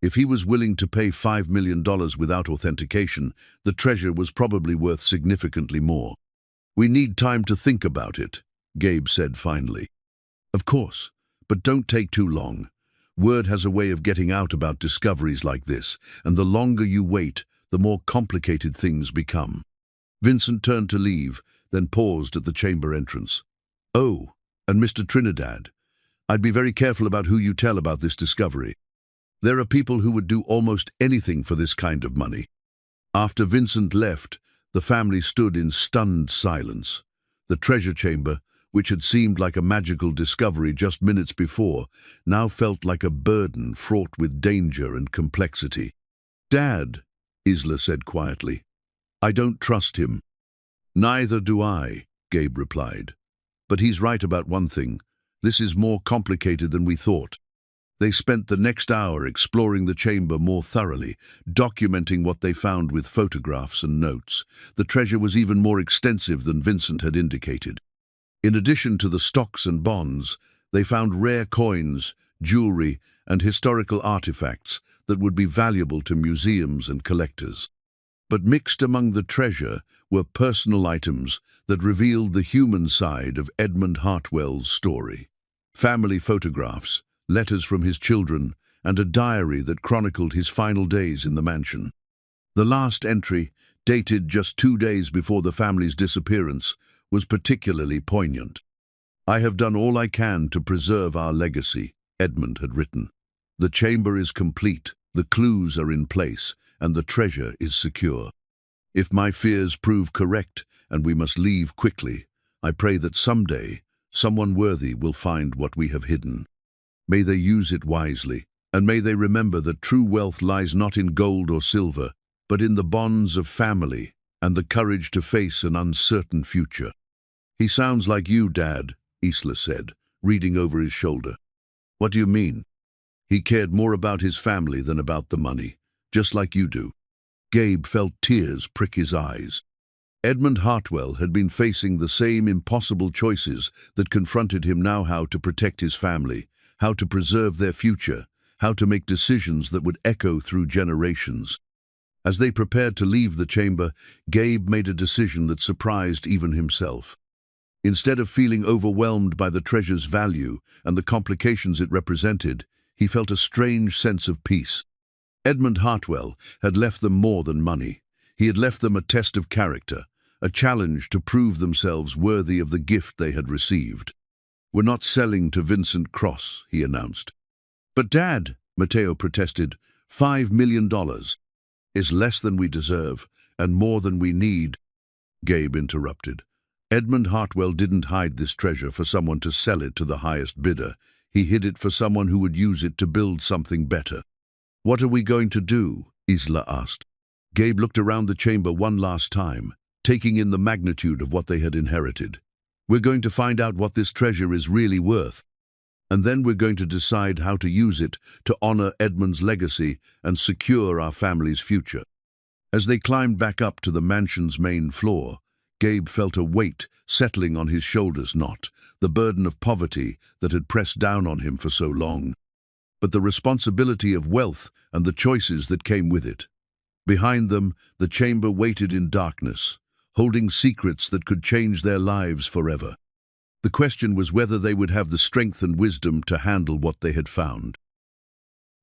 If he was willing to pay $5 million without authentication, the treasure was probably worth significantly more. "We need time to think about it," Gabe said finally. "Of course, but don't take too long. Word has a way of getting out about discoveries like this, and the longer you wait, the more complicated things become." Vincent turned to leave, then paused at the chamber entrance. "Oh, and Mr. Trinidad, I'd be very careful about who you tell about this discovery. There are people who would do almost anything for this kind of money." After Vincent left, the family stood in stunned silence. The treasure chamber, which had seemed like a magical discovery just minutes before, now felt like a burden fraught with danger and complexity. "Dad," Isla said quietly, "I don't trust him." "Neither do I," Gabe replied. "But he's right about one thing. This is more complicated than we thought." They spent the next hour exploring the chamber more thoroughly, documenting what they found with photographs and notes. The treasure was even more extensive than Vincent had indicated. In addition to the stocks and bonds, they found rare coins, jewelry, and historical artifacts that would be valuable to museums and collectors. But mixed among the treasure were personal items that revealed the human side of Edmund Hartwell's story. Family photographs, letters from his children, and a diary that chronicled his final days in the mansion. The last entry, dated just 2 days before the family's disappearance, was particularly poignant. "I have done all I can to preserve our legacy," Edmund had written. "The chamber is complete, the clues are in place, and the treasure is secure. If my fears prove correct and we must leave quickly, I pray that someday someone worthy will find what we have hidden. May they use it wisely, and may they remember that true wealth lies not in gold or silver, but in the bonds of family and the courage to face an uncertain future." "He sounds like you, Dad," Isla said, reading over his shoulder. "What do you mean?" "He cared more about his family than about the money, just like you do." Gabe felt tears prick his eyes. Edmund Hartwell had been facing the same impossible choices that confronted him now: how to protect his family, how to preserve their future, how to make decisions that would echo through generations. As they prepared to leave the chamber, Gabe made a decision that surprised even himself. Instead of feeling overwhelmed by the treasure's value and the complications it represented, he felt a strange sense of peace. Edmund Hartwell had left them more than money. He had left them a test of character, a challenge to prove themselves worthy of the gift they had received. "We're not selling to Vincent Cross," he announced. "But Dad," Mateo protested, $5 million is less than we deserve and more than we need." Gabe interrupted. Edmund Hartwell didn't hide this treasure for someone to sell it to the highest bidder. He hid it for someone who would use it to build something better. "What are we going to do?" Isla asked. Gabe looked around the chamber one last time, taking in the magnitude of what they had inherited. "We're going to find out what this treasure is really worth. And then we're going to decide how to use it to honor Edmund's legacy and secure our family's future." As they climbed back up to the mansion's main floor, Gabe felt a weight settling on his shoulders, not the burden of poverty that had pressed down on him for so long, but the responsibility of wealth and the choices that came with it. Behind them, the chamber waited in darkness, holding secrets that could change their lives forever. The question was whether they would have the strength and wisdom to handle what they had found.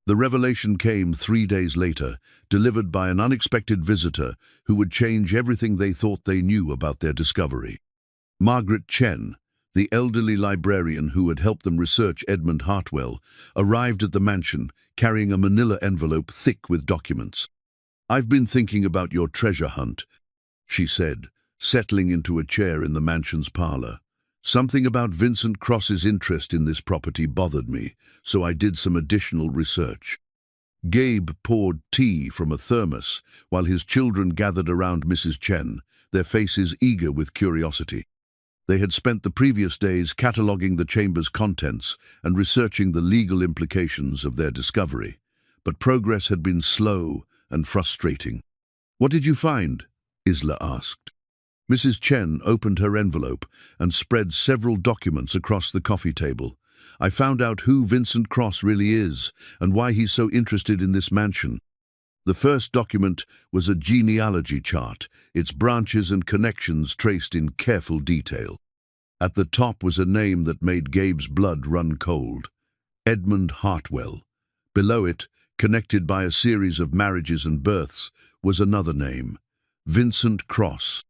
The revelation came 3 days later, delivered by an unexpected visitor who would change everything they thought they knew about their discovery. Margaret Chen, the elderly librarian who had helped them research Edmund Hartwell, arrived at the mansion carrying a manila envelope thick with documents. "I've been thinking about your treasure hunt," she said, settling into a chair in the mansion's parlor. "Something about Vincent Cross's interest in this property bothered me, so I did some additional research." Gabe poured tea from a thermos while his children gathered around Mrs. Chen, their faces eager with curiosity. They had spent the previous days cataloging the chamber's contents and researching the legal implications of their discovery, but progress had been slow and frustrating. "What did you find?" Isla asked. Mrs. Chen opened her envelope and spread several documents across the coffee table. "I found out who Vincent Cross really is and why he's so interested in this mansion." The first document was a genealogy chart, its branches and connections traced in careful detail. At the top was a name that made Gabe's blood run cold: Edmund Hartwell. Below it, connected by a series of marriages and births, was another name: Vincent Cross.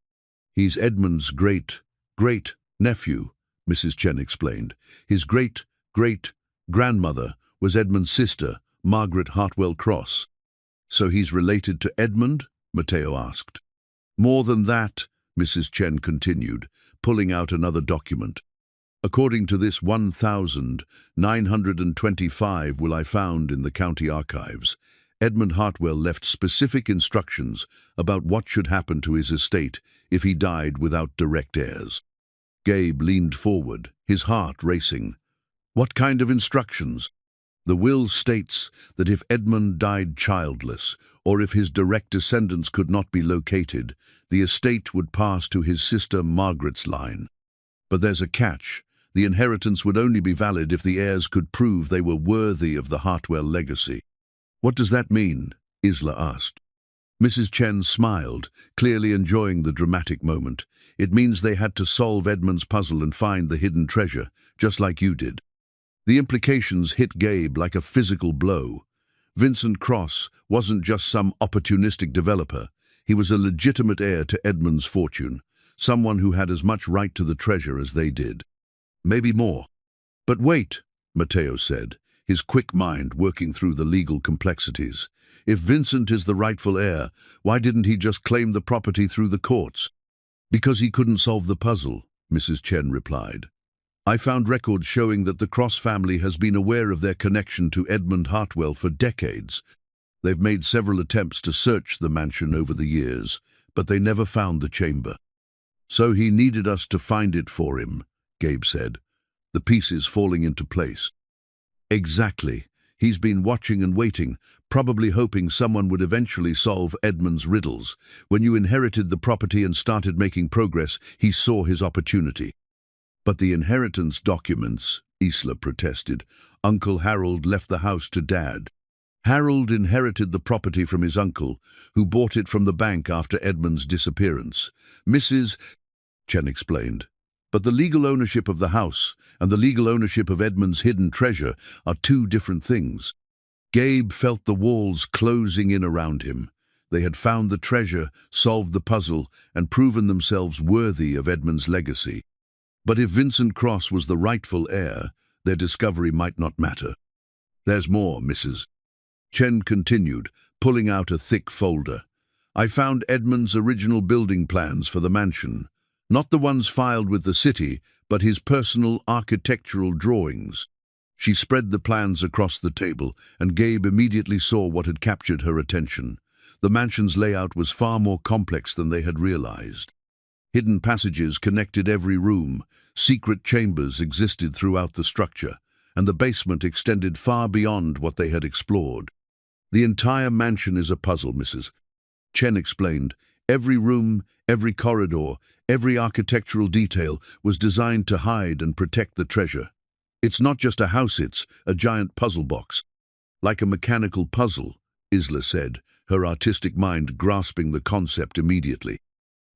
"He's Edmund's great-great-nephew," Mrs. Chen explained. "His great-great-grandmother was Edmund's sister, Margaret Hartwell Cross." "So he's related to Edmund?" Mateo asked. "More than that," Mrs. Chen continued, pulling out another document. "According to this 1,925 will I found in the county archives, Edmund Hartwell left specific instructions about what should happen to his estate if he died without direct heirs." Gabe leaned forward, his heart racing. "What kind of instructions?" "The will states that if Edmund died childless, or if his direct descendants could not be located, the estate would pass to his sister Margaret's line. But there's a catch. The inheritance would only be valid if the heirs could prove they were worthy of the Hartwell legacy." "What does that mean?" Isla asked. Mrs. Chen smiled, clearly enjoying the dramatic moment. "It means they had to solve Edmund's puzzle and find the hidden treasure, just like you did." The implications hit Gabe like a physical blow. Vincent Cross wasn't just some opportunistic developer. He was a legitimate heir to Edmund's fortune, someone who had as much right to the treasure as they did. Maybe more. But wait, Matteo said, his quick mind working through the legal complexities. If Vincent is the rightful heir, why didn't he just claim the property through the courts? Because he couldn't solve the puzzle, Mrs. Chen replied. I found records showing that the Cross family has been aware of their connection to Edmund Hartwell for decades. They've made several attempts to search the mansion over the years, but they never found the chamber. So he needed us to find it for him, Gabe said, the pieces falling into place. Exactly. He's been watching and waiting, probably hoping someone would eventually solve Edmund's riddles. When you inherited the property and started making progress, he saw his opportunity. But the inheritance documents, Isla protested. Uncle Harold left the house to Dad. Harold inherited the property from his uncle, who bought it from the bank after Edmund's disappearance. Mrs. Chen explained. But the legal ownership of the house and the legal ownership of Edmund's hidden treasure are two different things. Gabe felt the walls closing in around him. They had found the treasure, solved the puzzle, and proven themselves worthy of Edmund's legacy. But if Vincent Cross was the rightful heir, their discovery might not matter. There's more, Mrs. Chen continued, pulling out a thick folder. I found Edmund's original building plans for the mansion. Not the ones filed with the city, but his personal architectural drawings. She spread the plans across the table, and Gabe immediately saw what had captured her attention. The mansion's layout was far more complex than they had realized. Hidden passages connected every room, secret chambers existed throughout the structure, and the basement extended far beyond what they had explored. The entire mansion is a puzzle, Mrs. Chen explained. Every room, every corridor, every architectural detail was designed to hide and protect the treasure. It's not just a house, it's a giant puzzle box. Like a mechanical puzzle, Isla said, her artistic mind grasping the concept immediately.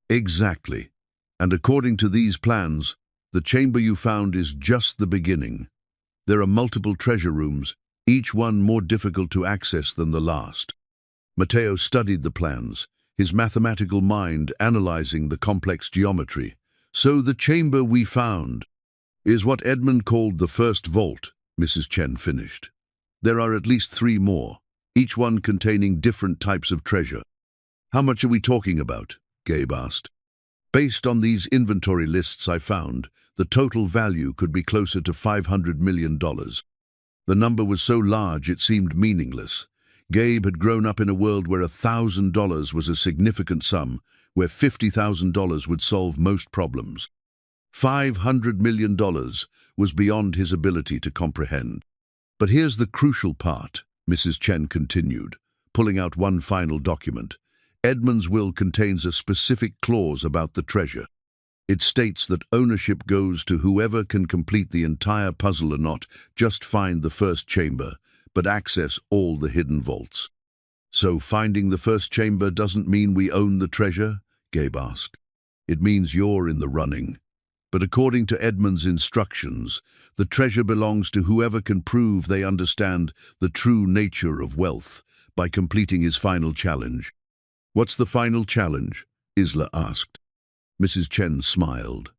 Exactly. And according to these plans, the chamber you found is just the beginning. There are multiple treasure rooms, each one more difficult to access than the last. Matteo studied the plans, his mathematical mind analyzing the complex geometry. So the chamber we found is what Edmund called the first vault, Mrs. Chen finished. There are at least 3 more, each one containing different types of treasure. How much are we talking about? Gabe asked. Based on these inventory lists I found, the total value could be closer to $500 million. The number was so large it seemed meaningless. Gabe had grown up in a world where $1,000 was a significant sum, where $50,000 would solve most problems. $500 million was beyond his ability to comprehend. But here's the crucial part, Mrs. Chen continued, pulling out one final document. Edmund's will contains a specific clause about the treasure. It states that ownership goes to whoever can complete the entire puzzle and not just find the first chamber, but access all the hidden vaults. So finding the first chamber doesn't mean we own the treasure? Gabe asked. It means you're in the running. But according to Edmund's instructions, the treasure belongs to whoever can prove they understand the true nature of wealth by completing his final challenge. What's the final challenge? Isla asked. Mrs. Chen smiled.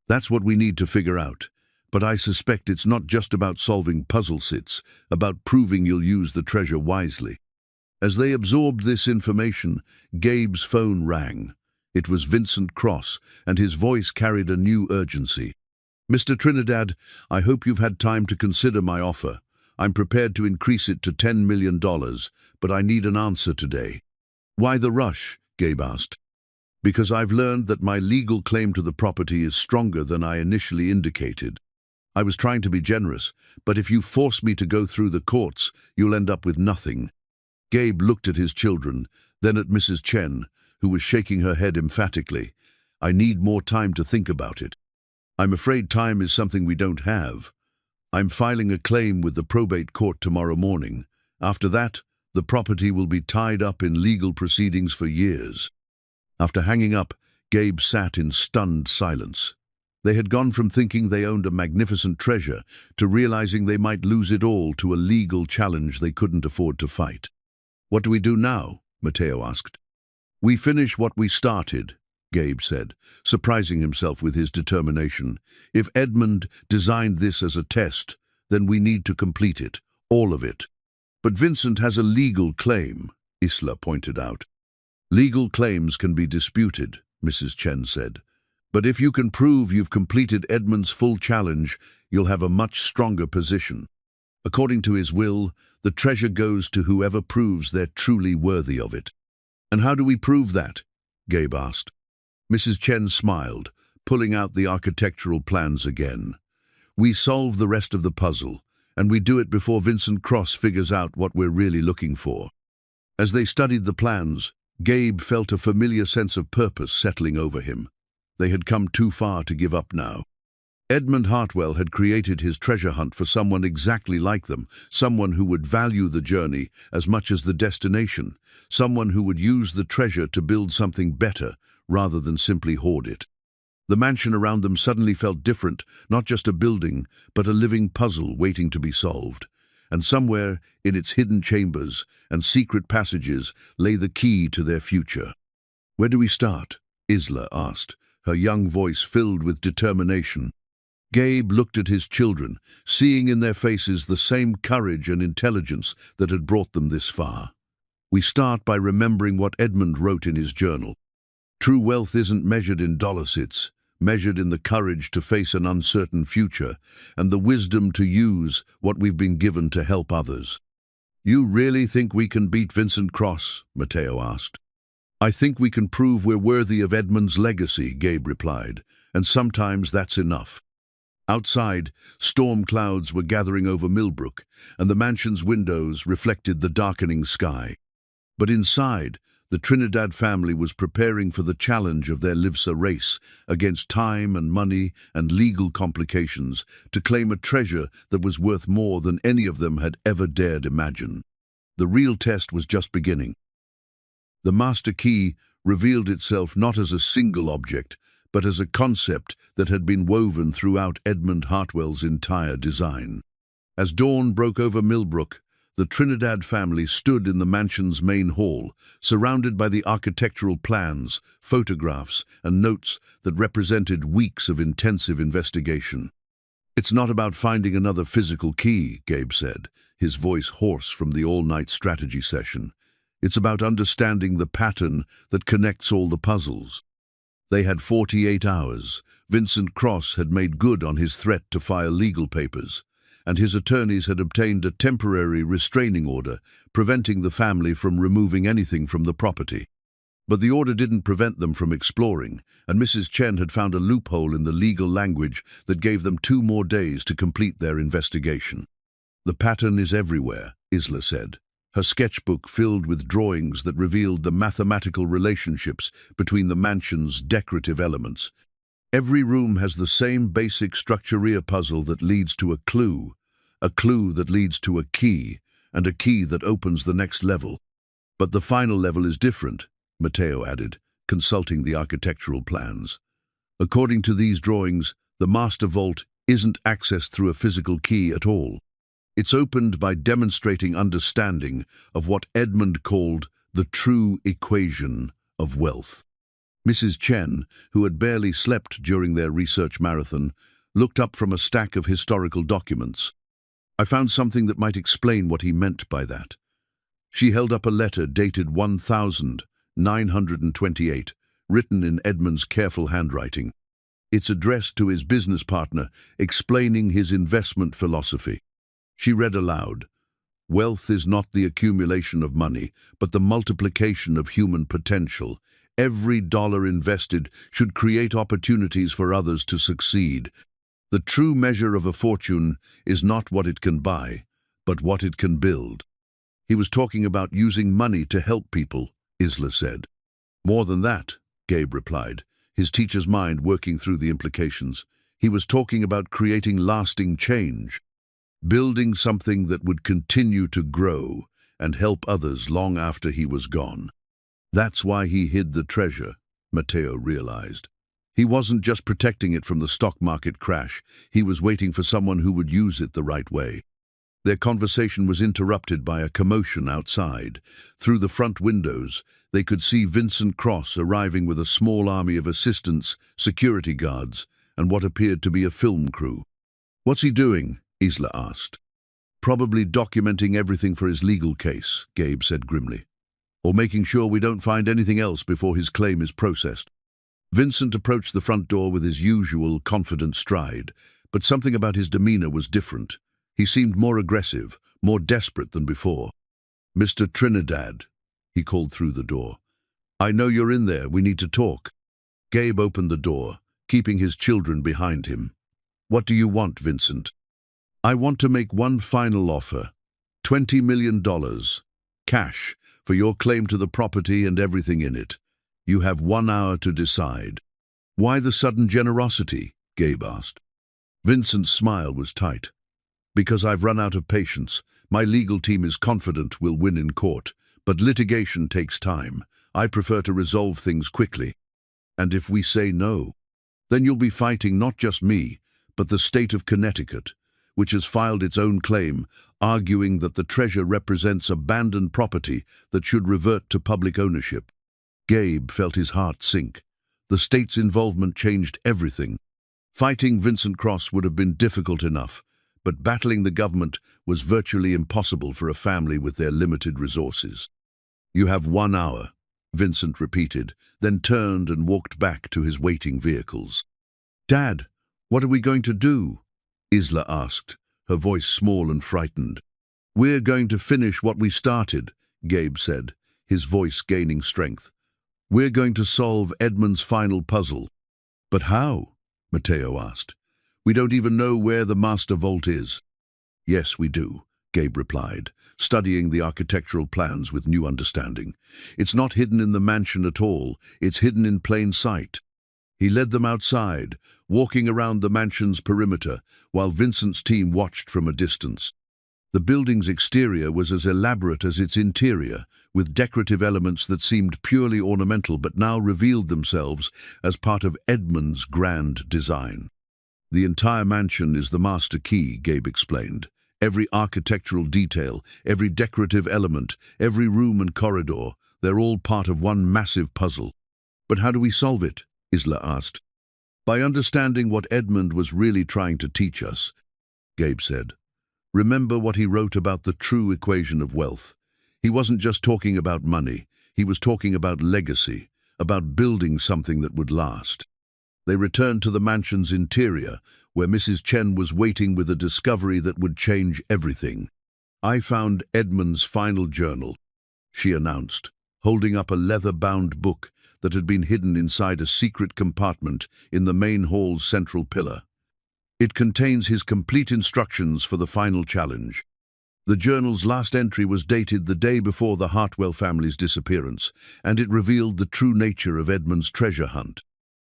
That's what we need to figure out. But I suspect it's not just about solving puzzles, it's about proving you'll use the treasure wisely. As they absorbed this information, Gabe's phone rang. It was Vincent Cross, and his voice carried a new urgency. Mr. Trinidad, I hope you've had time to consider my offer. I'm prepared to increase it to $10 million, but I need an answer today. Why the rush? Gabe asked. Because I've learned that my legal claim to the property is stronger than I initially indicated. I was trying to be generous, but if you force me to go through the courts, you'll end up with nothing. Gabe looked at his children, then at Mrs. Chen, who was shaking her head emphatically. I need more time to think about it. I'm afraid time is something we don't have. I'm filing a claim with the probate court tomorrow morning. After that, the property will be tied up in legal proceedings for years. After hanging up, Gabe sat in stunned silence. They had gone from thinking they owned a magnificent treasure to realizing they might lose it all to a legal challenge they couldn't afford to fight. "What do we do now?" Matteo asked. "We finish what we started," Gabe said, surprising himself with his determination. "If Edmund designed this as a test, then we need to complete it, all of it." "But Vincent has a legal claim," Isla pointed out. "Legal claims can be disputed," Mrs. Chen said. "But if you can prove you've completed Edmund's full challenge, you'll have a much stronger position. According to his will, the treasure goes to whoever proves they're truly worthy of it." "And how do we prove that?" Gabe asked. Mrs. Chen smiled, pulling out the architectural plans again. "We solve the rest of the puzzle, and we do it before Vincent Cross figures out what we're really looking for." As they studied the plans, Gabe felt a familiar sense of purpose settling over him. They had come too far to give up now. Edmund Hartwell had created his treasure hunt for someone exactly like them, someone who would value the journey as much as the destination, someone who would use the treasure to build something better rather than simply hoard it. The mansion around them suddenly felt different, not just a building, but a living puzzle waiting to be solved. And somewhere in its hidden chambers and secret passages lay the key to their future. "Where do we start?" Isla asked, her young voice filled with determination. Gabe looked at his children, seeing in their faces the same courage and intelligence that had brought them this far. "We start by remembering what Edmund wrote in his journal. True wealth isn't measured in dollars, it's measured in the courage to face an uncertain future and the wisdom to use what we've been given to help others." "You really think we can beat Vincent Cross?" Matteo asked. "I think we can prove we're worthy of Edmund's legacy," Gabe replied, "and sometimes that's enough." Outside, storm clouds were gathering over Millbrook, and the mansion's windows reflected the darkening sky. But inside, the Trinidad family was preparing for the challenge of their Livsa race against time and money and legal complications to claim a treasure that was worth more than any of them had ever dared imagine. The real test was just beginning. The master key revealed itself not as a single object, but as a concept that had been woven throughout Edmund Hartwell's entire design. As dawn broke over Millbrook, the Trinidad family stood in the mansion's main hall, surrounded by the architectural plans, photographs, and notes that represented weeks of intensive investigation. "It's not about finding another physical key," Gabe said, his voice hoarse from the all-night strategy session. "It's about understanding the pattern that connects all the puzzles." They had 48 hours. Vincent Cross had made good on his threat to file legal papers, and his attorneys had obtained a temporary restraining order, preventing the family from removing anything from the property. But the order didn't prevent them from exploring, and Mrs. Chen had found a loophole in the legal language that gave them 2 more days to complete their investigation. "The pattern is everywhere," Isla said, her sketchbook filled with drawings that revealed the mathematical relationships between the mansion's decorative elements. "Every room has the same basic structure puzzle that leads to a clue that leads to a key, and a key that opens the next level. But the final level is different," Matteo added, consulting the architectural plans. "According to these drawings, the master vault isn't accessed through a physical key at all. It's opened by demonstrating understanding of what Edmund called the true equation of wealth." Mrs. Chen, who had barely slept during their research marathon, looked up from a stack of historical documents. "I found something that might explain what he meant by that." She held up a letter dated 1928, written in Edmund's careful handwriting. It's addressed to his business partner, explaining his investment philosophy. She read aloud, "Wealth is not the accumulation of money, but the multiplication of human potential. Every dollar invested should create opportunities for others to succeed. The true measure of a fortune is not what it can buy, but what it can build." He was talking about using money to help people, Isla said. "More than that," Gabe replied, his teacher's mind working through the implications. He was talking about creating lasting change, building something that would continue to grow and help others long after he was gone. That's why he hid the treasure, Matteo realized. He wasn't just protecting it from the stock market crash, he was waiting for someone who would use it the right way. Their conversation was interrupted by a commotion outside. Through the front windows, they could see Vincent Cross arriving with a small army of assistants, security guards, and what appeared to be a film crew. "What's he doing?" Isla asked. "Probably documenting everything for his legal case," Gabe said grimly. "Or making sure we don't find anything else before his claim is processed." Vincent approached the front door with his usual confident stride, but something about his demeanor was different. He seemed more aggressive, more desperate than before. "Mr. Trinidad," he called through the door. "I know you're in there. We need to talk." Gabe opened the door, keeping his children behind him. "What do you want, Vincent?" "I want to make one final offer. $20 million. Cash, for your claim to the property and everything in it. You have 1 hour to decide." "Why the sudden generosity?" Gabe asked. Vincent's smile was tight. "Because I've run out of patience. My legal team is confident we'll win in court, but litigation takes time. I prefer to resolve things quickly. And if we say no, then you'll be fighting not just me, but the state of Connecticut, which has filed its own claim, arguing that the treasure represents abandoned property that should revert to public ownership." Gabe felt his heart sink. The state's involvement changed everything. Fighting Vincent Cross would have been difficult enough, but battling the government was virtually impossible for a family with their limited resources. "You have 1 hour," Vincent repeated, then turned and walked back to his waiting vehicles. "Dad, what are we going to do?" Isla asked, her voice small and frightened. "We're going to finish what we started," Gabe said, his voice gaining strength. "We're going to solve Edmund's final puzzle." "But how?" Matteo asked. "We don't even know where the master vault is." "Yes, we do," Gabe replied, studying the architectural plans with new understanding. "It's not hidden in the mansion at all. It's hidden in plain sight." He led them outside, walking around the mansion's perimeter, while Vincent's team watched from a distance. The building's exterior was as elaborate as its interior, with decorative elements that seemed purely ornamental but now revealed themselves as part of Edmund's grand design. "The entire mansion is the master key," Gabe explained. "Every architectural detail, every decorative element, every room and corridor, they're all part of one massive puzzle." "But how do we solve it?" Isla asked. "By understanding what Edmund was really trying to teach us," Gabe said. "Remember what he wrote about the true equation of wealth. He wasn't just talking about money, he was talking about legacy, about building something that would last." They returned to the mansion's interior, where Mrs. Chen was waiting with a discovery that would change everything. "I found Edmund's final journal," she announced, holding up a leather-bound book that had been hidden inside a secret compartment in the main hall's central pillar. "It contains his complete instructions for the final challenge." The journal's last entry was dated the day before the Hartwell family's disappearance, and it revealed the true nature of Edmund's treasure hunt.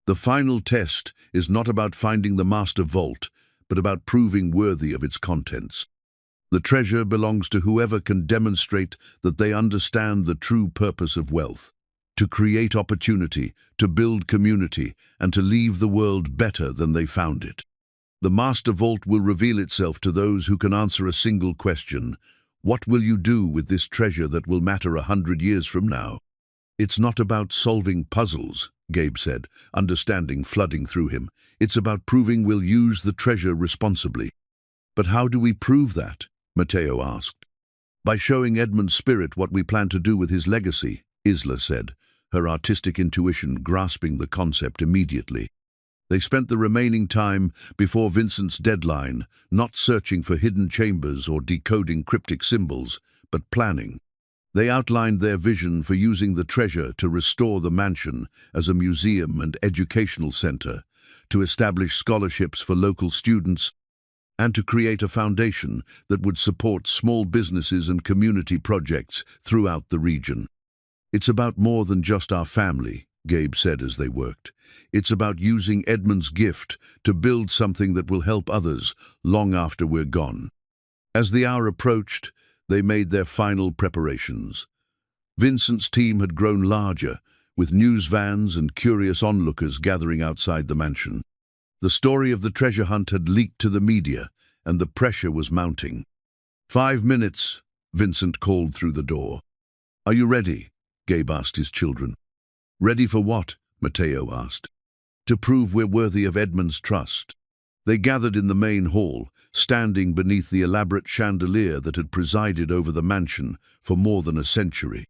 "The final test is not about finding the master vault, but about proving worthy of its contents. The treasure belongs to whoever can demonstrate that they understand the true purpose of wealth, to create opportunity, to build community, and to leave the world better than they found it. The master vault will reveal itself to those who can answer a single question: what will you do with this treasure that will matter 100 years from now?" "It's not about solving puzzles," Gabe said, understanding flooding through him. "It's about proving we'll use the treasure responsibly." "But how do we prove that?" Matteo asked. "By showing Edmund's spirit what we plan to do with his legacy," Isla said, her artistic intuition grasping the concept immediately. They spent the remaining time before Vincent's deadline, not searching for hidden chambers or decoding cryptic symbols, but planning. They outlined their vision for using the treasure to restore the mansion as a museum and educational center, to establish scholarships for local students, and to create a foundation that would support small businesses and community projects throughout the region. "It's about more than just our family," Gabe said as they worked. "It's about using Edmund's gift to build something that will help others long after we're gone." As the hour approached, they made their final preparations. Vincent's team had grown larger, with news vans and curious onlookers gathering outside the mansion. The story of the treasure hunt had leaked to the media, and the pressure was mounting. 5 minutes, Vincent called through the door. "Are you ready?" Gabe asked his children. "Ready for what?" Matteo asked. "To prove we're worthy of Edmund's trust." They gathered in the main hall, standing beneath the elaborate chandelier that had presided over the mansion for more than a century.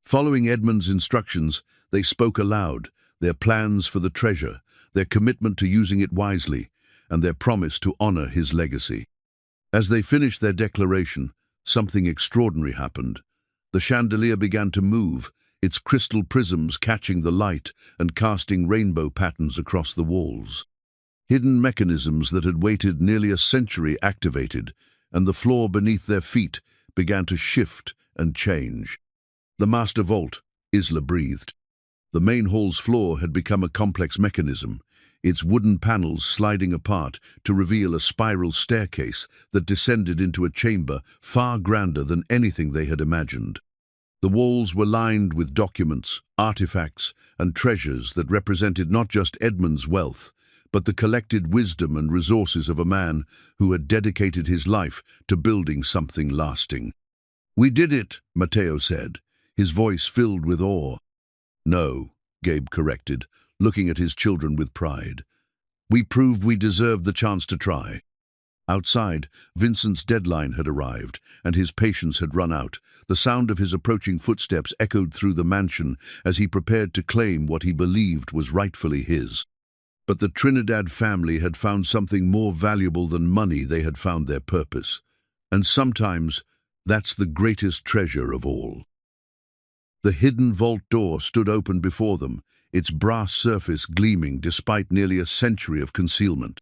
Following Edmund's instructions, they spoke aloud, their plans for the treasure, their commitment to using it wisely, and their promise to honor his legacy. As they finished their declaration, something extraordinary happened. The chandelier began to move, its crystal prisms catching the light and casting rainbow patterns across the walls. Hidden mechanisms that had waited nearly a century activated, and the floor beneath their feet began to shift and change. "The master vault," Isla breathed. The main hall's floor had become a complex mechanism, its wooden panels sliding apart to reveal a spiral staircase that descended into a chamber far grander than anything they had imagined. The walls were lined with documents, artifacts, and treasures that represented not just Edmund's wealth, but the collected wisdom and resources of a man who had dedicated his life to building something lasting. "We did it," Matteo said, his voice filled with awe. "No," Gabe corrected, looking at his children with pride. "We proved we deserved the chance to try." Outside, Vincent's deadline had arrived, and his patience had run out. The sound of his approaching footsteps echoed through the mansion as he prepared to claim what he believed was rightfully his. But the Trinidad family had found something more valuable than money. They had found their purpose. And sometimes, that's the greatest treasure of all. The hidden vault door stood open before them, its brass surface gleaming despite nearly a century of concealment.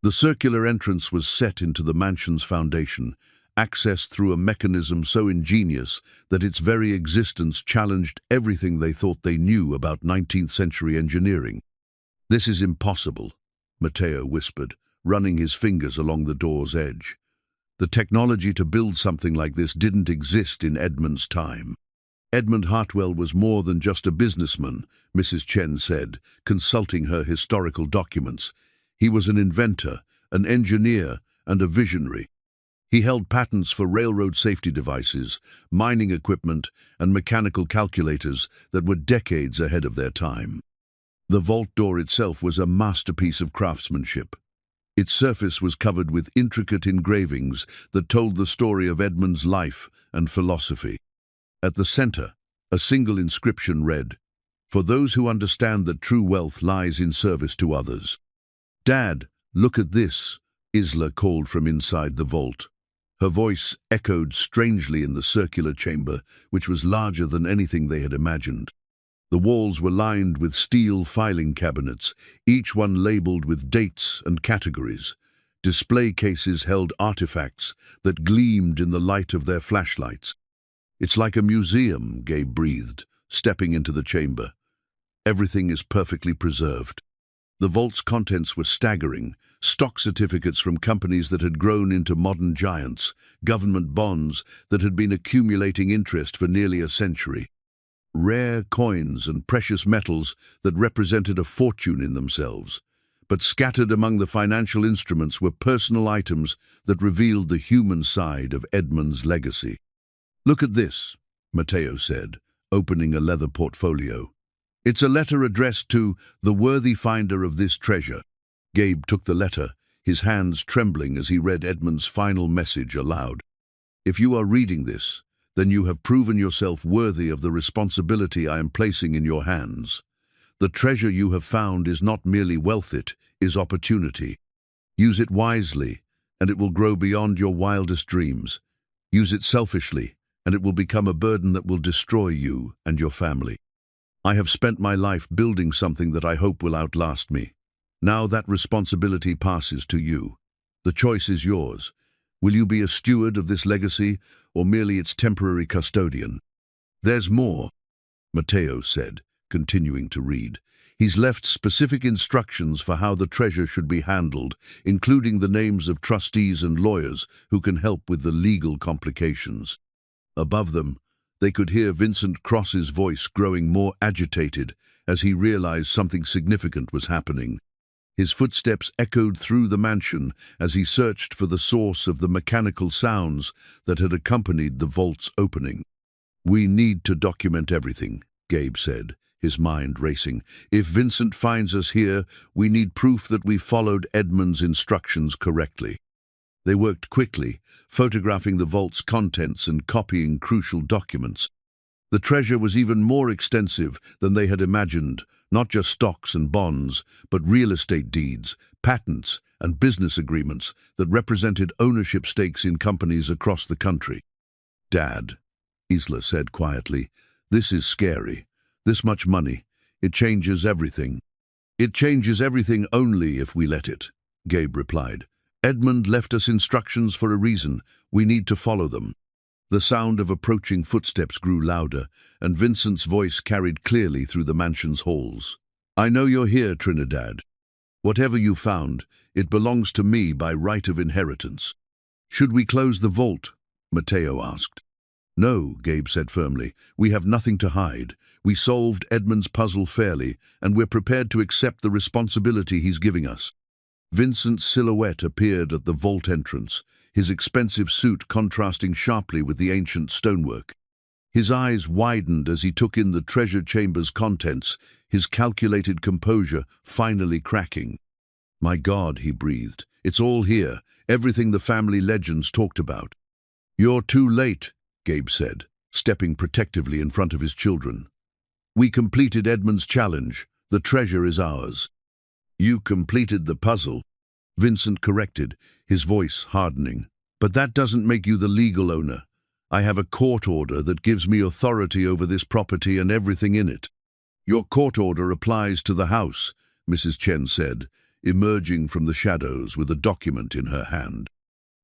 The circular entrance was set into the mansion's foundation, accessed through a mechanism so ingenious that its very existence challenged everything they thought they knew about 19th century engineering. "This is impossible," Matteo whispered, running his fingers along the door's edge. The technology to build something like this didn't exist in Edmund's time. Edmund Hartwell was more than just a businessman, Mrs. Chen said, consulting her historical documents. He was an inventor, an engineer, and a visionary. He held patents for railroad safety devices, mining equipment, and mechanical calculators that were decades ahead of their time. The vault door itself was a masterpiece of craftsmanship. Its surface was covered with intricate engravings that told the story of Edmund's life and philosophy. At the center, a single inscription read, "For those who understand that true wealth lies in service to others." "Dad, look at this," Isla called from inside the vault. Her voice echoed strangely in the circular chamber, which was larger than anything they had imagined. The walls were lined with steel filing cabinets, each one labeled with dates and categories. Display cases held artifacts that gleamed in the light of their flashlights. "It's like a museum," Gabe breathed, stepping into the chamber. "Everything is perfectly preserved." The vault's contents were staggering: stock certificates from companies that had grown into modern giants, government bonds that had been accumulating interest for nearly a century, rare coins and precious metals that represented a fortune in themselves. But scattered among the financial instruments were personal items that revealed the human side of Edmund's legacy. "Look at this," Matteo said, opening a leather portfolio. "It's a letter addressed to the worthy finder of this treasure." Gabe took the letter, his hands trembling as he read Edmund's final message aloud. "If you are reading this, then you have proven yourself worthy of the responsibility I am placing in your hands. The treasure you have found is not merely wealth, it is opportunity. Use it wisely, and it will grow beyond your wildest dreams. Use it selfishly, and it will become a burden that will destroy you and your family. I have spent my life building something that I hope will outlast me. Now that responsibility passes to you. The choice is yours. Will you be a steward of this legacy, or merely its temporary custodian?" "There's more," Matteo said, continuing to read. "He's left specific instructions for how the treasure should be handled, including the names of trustees and lawyers who can help with the legal complications. Above them, They could hear Vincent Cross's voice growing more agitated as he realized something significant was happening. His footsteps echoed through the mansion as he searched for the source of the mechanical sounds that had accompanied the vault's opening. "We need to document everything," Gabe said, his mind racing. "If Vincent finds us here, we need proof that we followed Edmund's instructions correctly." They worked quickly, photographing the vault's contents and copying crucial documents. The treasure was even more extensive than they had imagined, not just stocks and bonds, but real estate deeds, patents, and business agreements that represented ownership stakes in companies across the country. "Dad," Isla said quietly, "this is scary. This much money. It changes everything." "It changes everything only if we let it," Gabe replied. "Edmund left us instructions for a reason. We need to follow them." The sound of approaching footsteps grew louder, and Vincent's voice carried clearly through the mansion's halls. "I know you're here, Trinidad. Whatever you found, it belongs to me by right of inheritance." "Should we close the vault?" Mateo asked. "No," Gabe said firmly. "We have nothing to hide. We solved Edmund's puzzle fairly, and we're prepared to accept the responsibility he's giving us." Vincent's silhouette appeared at the vault entrance, his expensive suit contrasting sharply with the ancient stonework. His eyes widened as he took in the treasure chamber's contents, his calculated composure finally cracking. "My God," he breathed, "it's all here, everything the family legends talked about." "You're too late," Gabe said, stepping protectively in front of his children. "We completed Edmund's challenge. The treasure is ours." "You completed the puzzle," Vincent corrected, his voice hardening. "But that doesn't make you the legal owner. I have a court order that gives me authority over this property and everything in it." "Your court order applies to the house," Mrs. Chen said, emerging from the shadows with a document in her hand.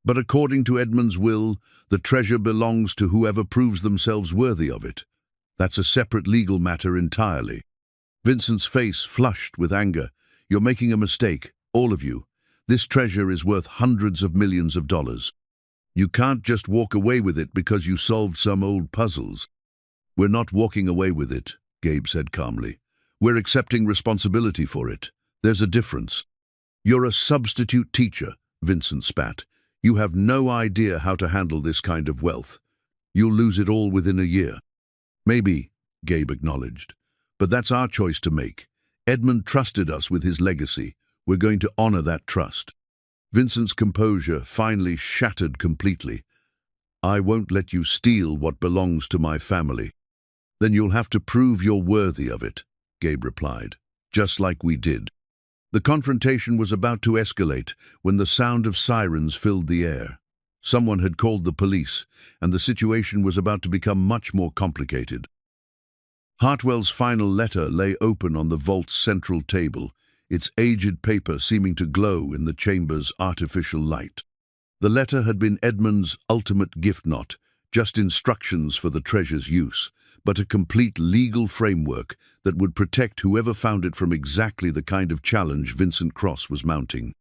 "But according to Edmund's will, the treasure belongs to whoever proves themselves worthy of it. That's a separate legal matter entirely." Vincent's face flushed with anger. "You're making a mistake, all of you. This treasure is worth hundreds of millions of dollars. You can't just walk away with it because you solved some old puzzles." "We're not walking away with it," Gabe said calmly. "We're accepting responsibility for it. There's a difference." "You're a substitute teacher," Vincent spat. "You have no idea how to handle this kind of wealth. You'll lose it all within a year." "Maybe," Gabe acknowledged. "But that's our choice to make. Edmund trusted us with his legacy. We're going to honor that trust." Vincent's composure finally shattered completely. "I won't let you steal what belongs to my family." "Then you'll have to prove you're worthy of it," Gabe replied, "just like we did." The confrontation was about to escalate when the sound of sirens filled the air. Someone had called the police, and the situation was about to become much more complicated. Hartwell's final letter lay open on the vault's central table, its aged paper seeming to glow in the chamber's artificial light. The letter had been Edmund's ultimate gift, not just instructions for the treasure's use, but a complete legal framework that would protect whoever found it from exactly the kind of challenge Vincent Cross was mounting.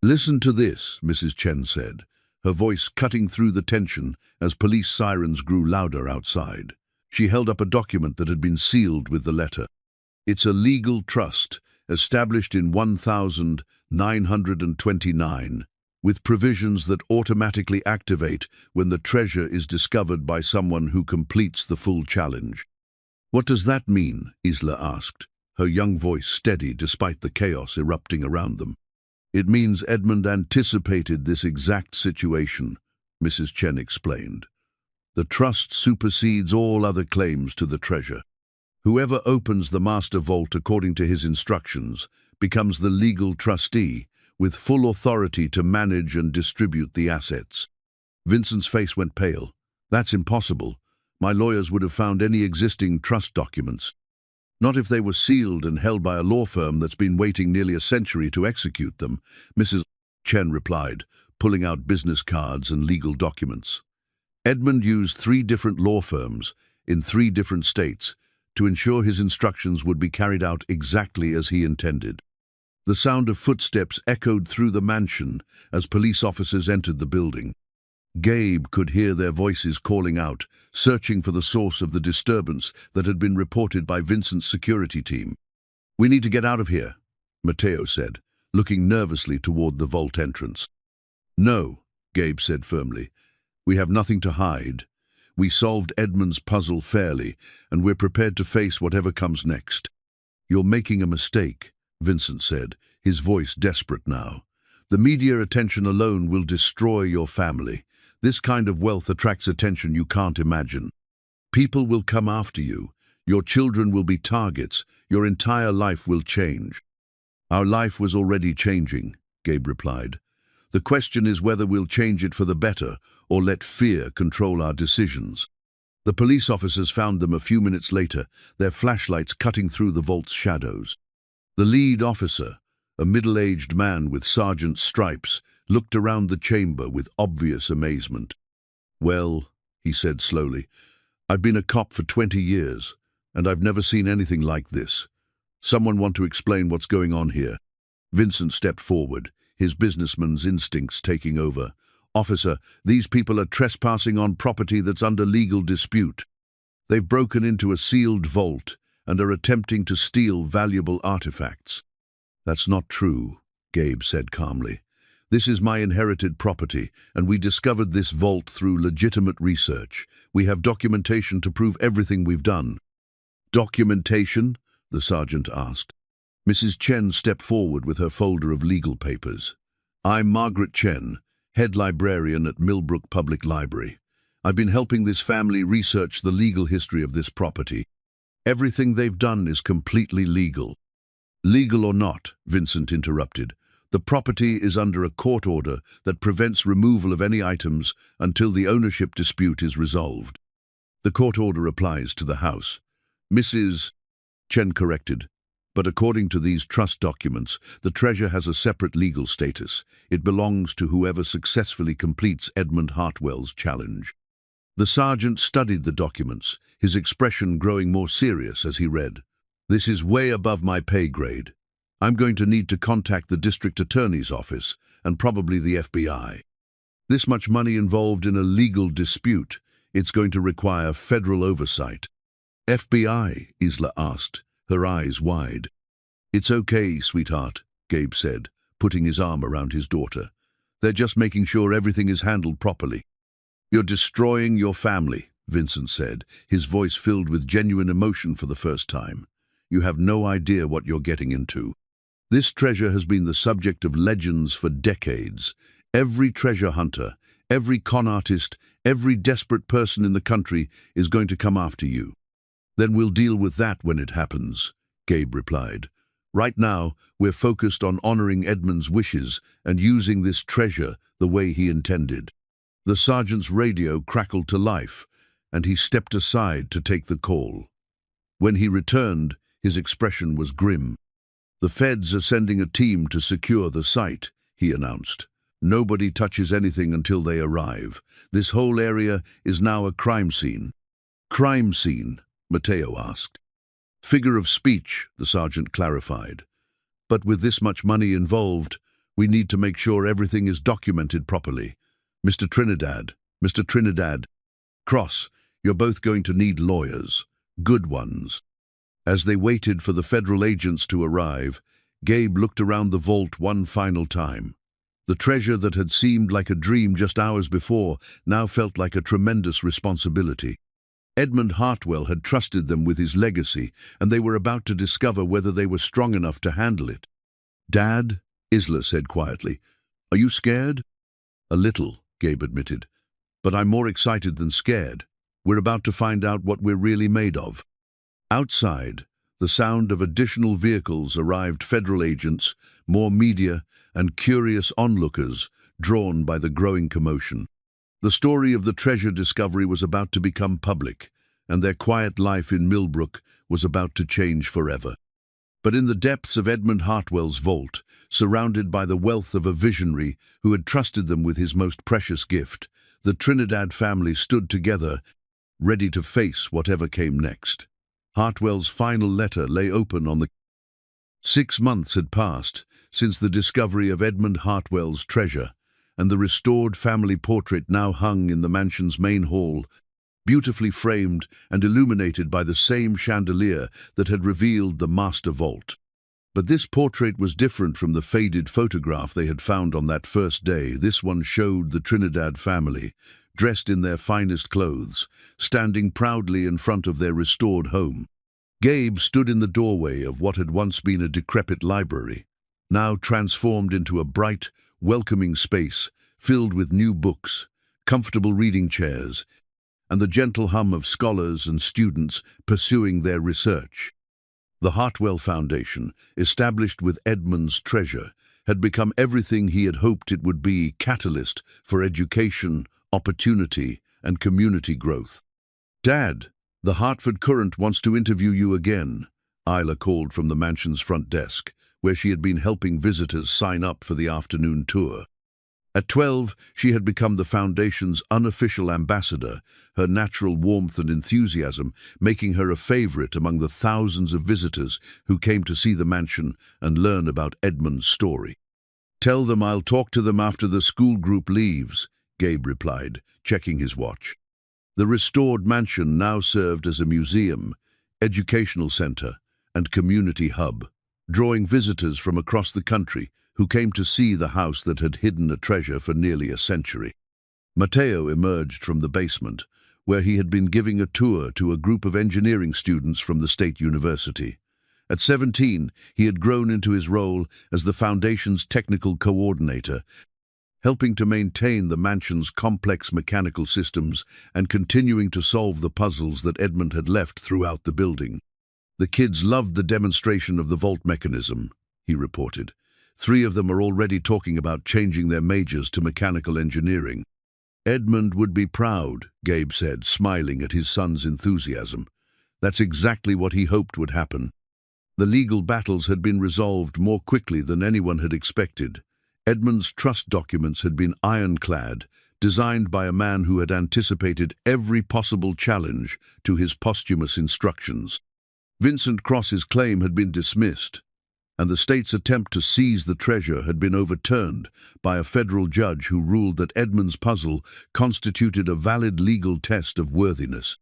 "Listen to this," Mrs. Chen said, her voice cutting through the tension as police sirens grew louder outside. She held up a document that had been sealed with the letter. "It's a legal trust established in 1929, with provisions that automatically activate when the treasure is discovered by someone who completes the full challenge." "What does that mean?" Isla asked, her young voice steady despite the chaos erupting around them. "It means Edmund anticipated this exact situation," Mrs. Chen explained. "The trust supersedes all other claims to the treasure. Whoever opens the master vault according to his instructions becomes the legal trustee, with full authority to manage and distribute the assets." Vincent's face went pale. "That's impossible. My lawyers would have found any existing trust documents." "Not if they were sealed and held by a law firm that's been waiting nearly a century to execute them," Mrs. Chen replied, pulling out business cards and legal documents. Edmund used 3 different law firms in 3 different states to ensure his instructions would be carried out exactly as he intended. The sound of footsteps echoed through the mansion as police officers entered the building. Gabe could hear their voices calling out, searching for the source of the disturbance that had been reported by Vincent's security team. "We need to get out of here," Mateo said, looking nervously toward the vault entrance. "No," Gabe said firmly. "We have nothing to hide. We solved Edmund's puzzle fairly, and we're prepared to face whatever comes next." "You're making a mistake," Vincent said, his voice desperate now. "The media attention alone will destroy your family. This kind of wealth attracts attention you can't imagine. People will come after you. Your children will be targets. Your entire life will change." "Our life was already changing," Gabe replied. "The question is whether we'll change it for the better or let fear control our decisions." The police officers found them a few minutes later, their flashlights cutting through the vault's shadows. The lead officer, a middle-aged man with sergeant's stripes, looked around the chamber with obvious amazement. "Well," he said slowly, "I've been a cop for 20 years, and I've never seen anything like this. Someone want to explain what's going on here?" Vincent stepped forward, his businessman's instincts taking over. "Officer, these people are trespassing on property that's under legal dispute. They've broken into a sealed vault and are attempting to steal valuable artifacts." "That's not true," Gabe said calmly. "This is my inherited property, and we discovered this vault through legitimate research. We have documentation to prove everything we've done." "Documentation?" the sergeant asked. Mrs. Chen stepped forward with her folder of legal papers. "I'm Margaret Chen, head librarian at Millbrook Public Library. I've been helping this family research the legal history of this property. Everything they've done is completely legal." "Legal or not," Vincent interrupted, "the property is under a court order that prevents removal of any items until the ownership dispute is resolved." "The court order applies to the house," Mrs. Chen corrected. "But according to these trust documents, the treasure has a separate legal status. It belongs to whoever successfully completes Edmund Hartwell's challenge." The sergeant studied the documents, his expression growing more serious as he read. "This is way above my pay grade. I'm going to need to contact the district attorney's office and probably the FBI. This much money involved in a legal dispute, it's going to require federal oversight." "FBI?" Isla asked, her eyes wide. "It's okay, sweetheart," Gabe said, putting his arm around his daughter. "They're just making sure everything is handled properly." "You're destroying your family," Vincent said, his voice filled with genuine emotion for the first time. "You have no idea what you're getting into. This treasure has been the subject of legends for decades. Every treasure hunter, every con artist, every desperate person in the country is going to come after you." "Then we'll deal with that when it happens," Gabe replied. "Right now, we're focused on honoring Edmund's wishes and using this treasure the way he intended." The sergeant's radio crackled to life, and he stepped aside to take the call. When he returned, his expression was grim. "The feds are sending a team to secure the site," he announced. "Nobody touches anything until they arrive. This whole area is now a crime scene." "Crime scene?" Mateo asked. "Figure of speech," the sergeant clarified. "But with this much money involved, we need to make sure everything is documented properly. Mr. Trinidad, Cross, you're both going to need lawyers. Good ones." As they waited for the federal agents to arrive, Gabe looked around the vault one final time. The treasure that had seemed like a dream just hours before now felt like a tremendous responsibility. Edmund Hartwell had trusted them with his legacy, and they were about to discover whether they were strong enough to handle it. "Dad," Isla said quietly, "are you scared?" "A little," Gabe admitted, "but I'm more excited than scared. We're about to find out what we're really made of." Outside, the sound of additional vehicles arrived, federal agents, more media, and curious onlookers drawn by the growing commotion. The story of the treasure discovery was about to become public, and their quiet life in Millbrook was about to change forever. But in the depths of Edmund Hartwell's vault, surrounded by the wealth of a visionary who had trusted them with his most precious gift, the Trinidad family stood together, ready to face whatever came next. Hartwell's final letter lay open on the... 6 months had passed since the discovery of Edmund Hartwell's treasure, and the restored family portrait now hung in the mansion's main hall, beautifully framed and illuminated by the same chandelier that had revealed the master vault. But this portrait was different from the faded photograph they had found on that first day. This one showed the Trinidad family, dressed in their finest clothes, standing proudly in front of their restored home. Gabe stood in the doorway of what had once been a decrepit library, now transformed into a bright, welcoming space filled with new books, comfortable reading chairs, and the gentle hum of scholars and students pursuing their research. The Hartwell Foundation, established with Edmund's treasure, had become everything he had hoped it would be: catalyst for education, opportunity, and community growth. "Dad, the Hartford Courant wants to interview you again," Isla called from the mansion's front desk, where she had been helping visitors sign up for the afternoon tour. At 12, she had become the Foundation's unofficial ambassador, her natural warmth and enthusiasm making her a favorite among the thousands of visitors who came to see the mansion and learn about Edmund's story. "Tell them I'll talk to them after the school group leaves," Gabe replied, checking his watch. The restored mansion now served as a museum, educational center, and community hub, drawing visitors from across the country who came to see the house that had hidden a treasure for nearly a century. Mateo emerged from the basement, where he had been giving a tour to a group of engineering students from the State University. At 17, he had grown into his role as the Foundation's technical coordinator, helping to maintain the mansion's complex mechanical systems and continuing to solve the puzzles that Edmund had left throughout the building. "The kids loved the demonstration of the vault mechanism," he reported. "3 of them are already talking about changing their majors to mechanical engineering." "Edmund would be proud," Gabe said, smiling at his son's enthusiasm. That's exactly what he hoped would happen. The legal battles had been resolved more quickly than anyone had expected. Edmund's trust documents had been ironclad, designed by a man who had anticipated every possible challenge to his posthumous instructions. Vincent Cross's claim had been dismissed, and the state's attempt to seize the treasure had been overturned by a federal judge who ruled that Edmund's puzzle constituted a valid legal test of worthiness.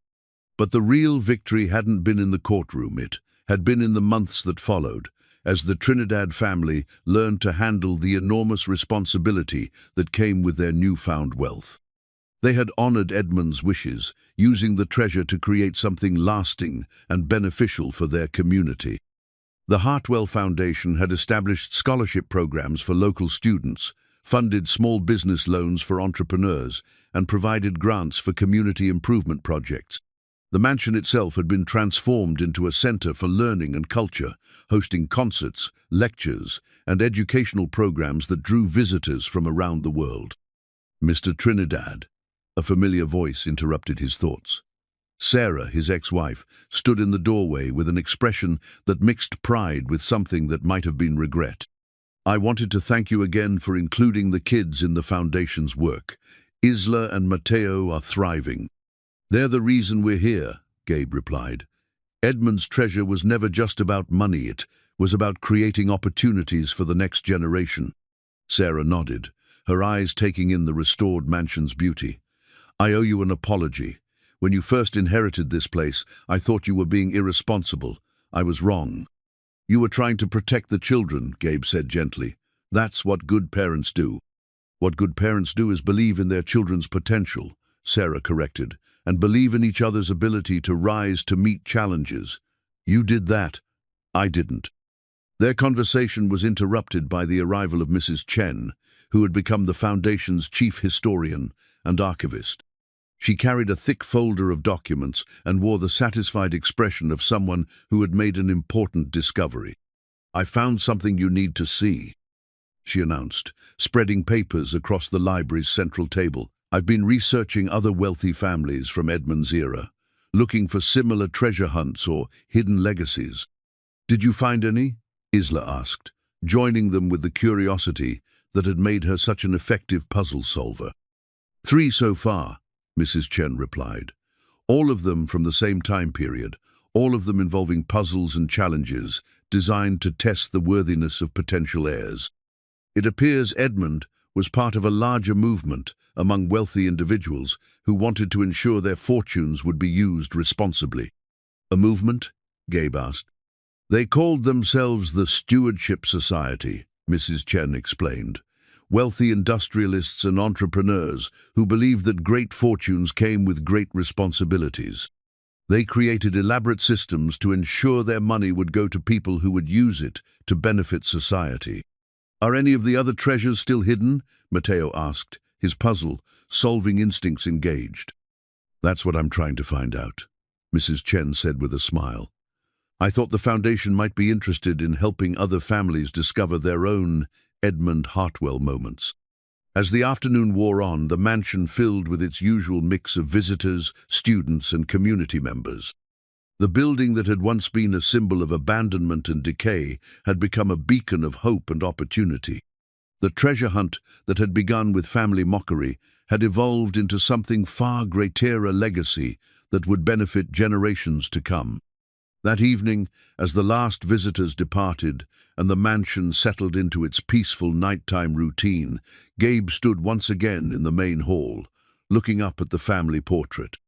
But the real victory hadn't been in the courtroom. It had been in the months that followed, as the Trinidad family learned to handle the enormous responsibility that came with their newfound wealth. They had honored Edmund's wishes, using the treasure to create something lasting and beneficial for their community. The Hartwell Foundation had established scholarship programs for local students, funded small business loans for entrepreneurs, and provided grants for community improvement projects. The mansion itself had been transformed into a center for learning and culture, hosting concerts, lectures, and educational programs that drew visitors from around the world. "Mr. Trinidad," a familiar voice interrupted his thoughts. Sarah, his ex-wife, stood in the doorway with an expression that mixed pride with something that might have been regret. "I wanted to thank you again for including the kids in the Foundation's work. Isla and Mateo are thriving." "They're the reason we're here," Gabe replied. "Edmund's treasure was never just about money. It was about creating opportunities for the next generation." Sarah nodded, her eyes taking in the restored mansion's beauty. "I owe you an apology. When you first inherited this place, I thought you were being irresponsible. I was wrong." "You were trying to protect the children," Gabe said gently. "That's what good parents do." "What good parents do is believe in their children's potential," Sarah corrected, "and believe in each other's ability to rise to meet challenges. You did that. I didn't." Their conversation was interrupted by the arrival of Mrs. Chen, who had become the Foundation's chief historian and archivist. She carried a thick folder of documents and wore the satisfied expression of someone who had made an important discovery. "I found something you need to see," she announced, spreading papers across the library's central table. "I've been researching other wealthy families from Edmund's era, looking for similar treasure hunts or hidden legacies." "Did you find any?" Isla asked, joining them with the curiosity that had made her such an effective puzzle solver. "3 so far," Mrs. Chen replied. "All of them from the same time period, all of them involving puzzles and challenges designed to test the worthiness of potential heirs. It appears Edmund, was part of a larger movement among wealthy individuals who wanted to ensure their fortunes would be used responsibly. A movement? Gabe asked. They called themselves the Stewardship Society, Mrs. Chen explained. Wealthy industrialists and entrepreneurs who believed that great fortunes came with great responsibilities. They created elaborate systems to ensure their money would go to people who would use it to benefit society. Are any of the other treasures still hidden? Mateo asked, his puzzle-solving instincts engaged. That's what I'm trying to find out, Mrs. Chen said with a smile. I thought the foundation might be interested in helping other families discover their own Edmund Hartwell moments. As the afternoon wore on, the mansion filled with its usual mix of visitors, students, and community members. The building that had once been a symbol of abandonment and decay had become a beacon of hope and opportunity. The treasure hunt that had begun with family mockery had evolved into something far greater, a legacy that would benefit generations to come. That evening, as the last visitors departed and the mansion settled into its peaceful nighttime routine, Gabe stood once again in the main hall, looking up at the family portrait.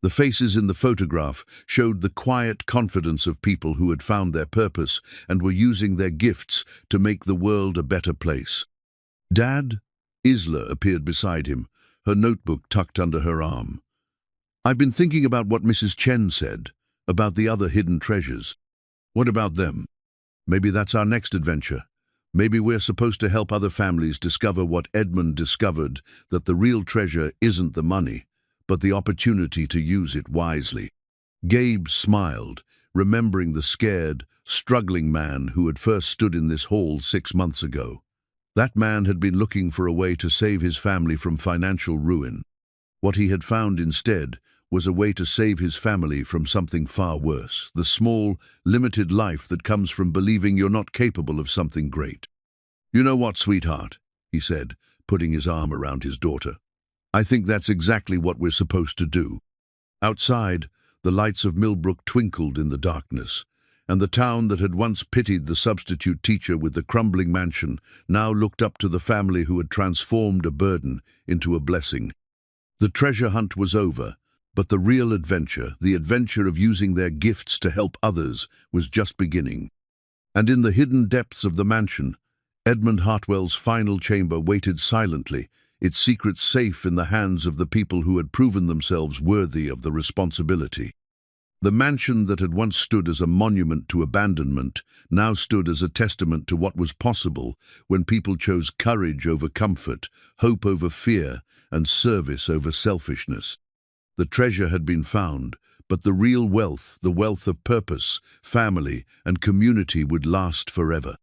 The faces in the photograph showed the quiet confidence of people who had found their purpose and were using their gifts to make the world a better place. Dad? Isla appeared beside him, her notebook tucked under her arm. I've been thinking about what Mrs. Chen said, about the other hidden treasures. What about them? Maybe that's our next adventure. Maybe we're supposed to help other families discover what Edmund discovered, that the real treasure isn't the money, but the opportunity to use it wisely. Gabe smiled, remembering the scared, struggling man who had first stood in this hall 6 months ago. That man had been looking for a way to save his family from financial ruin. What he had found instead was a way to save his family from something far worse, the small, limited life that comes from believing you're not capable of something great. You know what, sweetheart, he said, putting his arm around his daughter. I think that's exactly what we're supposed to do. Outside, the lights of Millbrook twinkled in the darkness, and the town that had once pitied the substitute teacher with the crumbling mansion now looked up to the family who had transformed a burden into a blessing. The treasure hunt was over, but the real adventure, the adventure of using their gifts to help others, was just beginning. And in the hidden depths of the mansion, Edmund Hartwell's final chamber waited silently, its secrets safe in the hands of the people who had proven themselves worthy of the responsibility. The mansion that had once stood as a monument to abandonment now stood as a testament to what was possible when people chose courage over comfort, hope over fear, and service over selfishness. The treasure had been found, but the real wealth, the wealth of purpose, family, and community would last forever.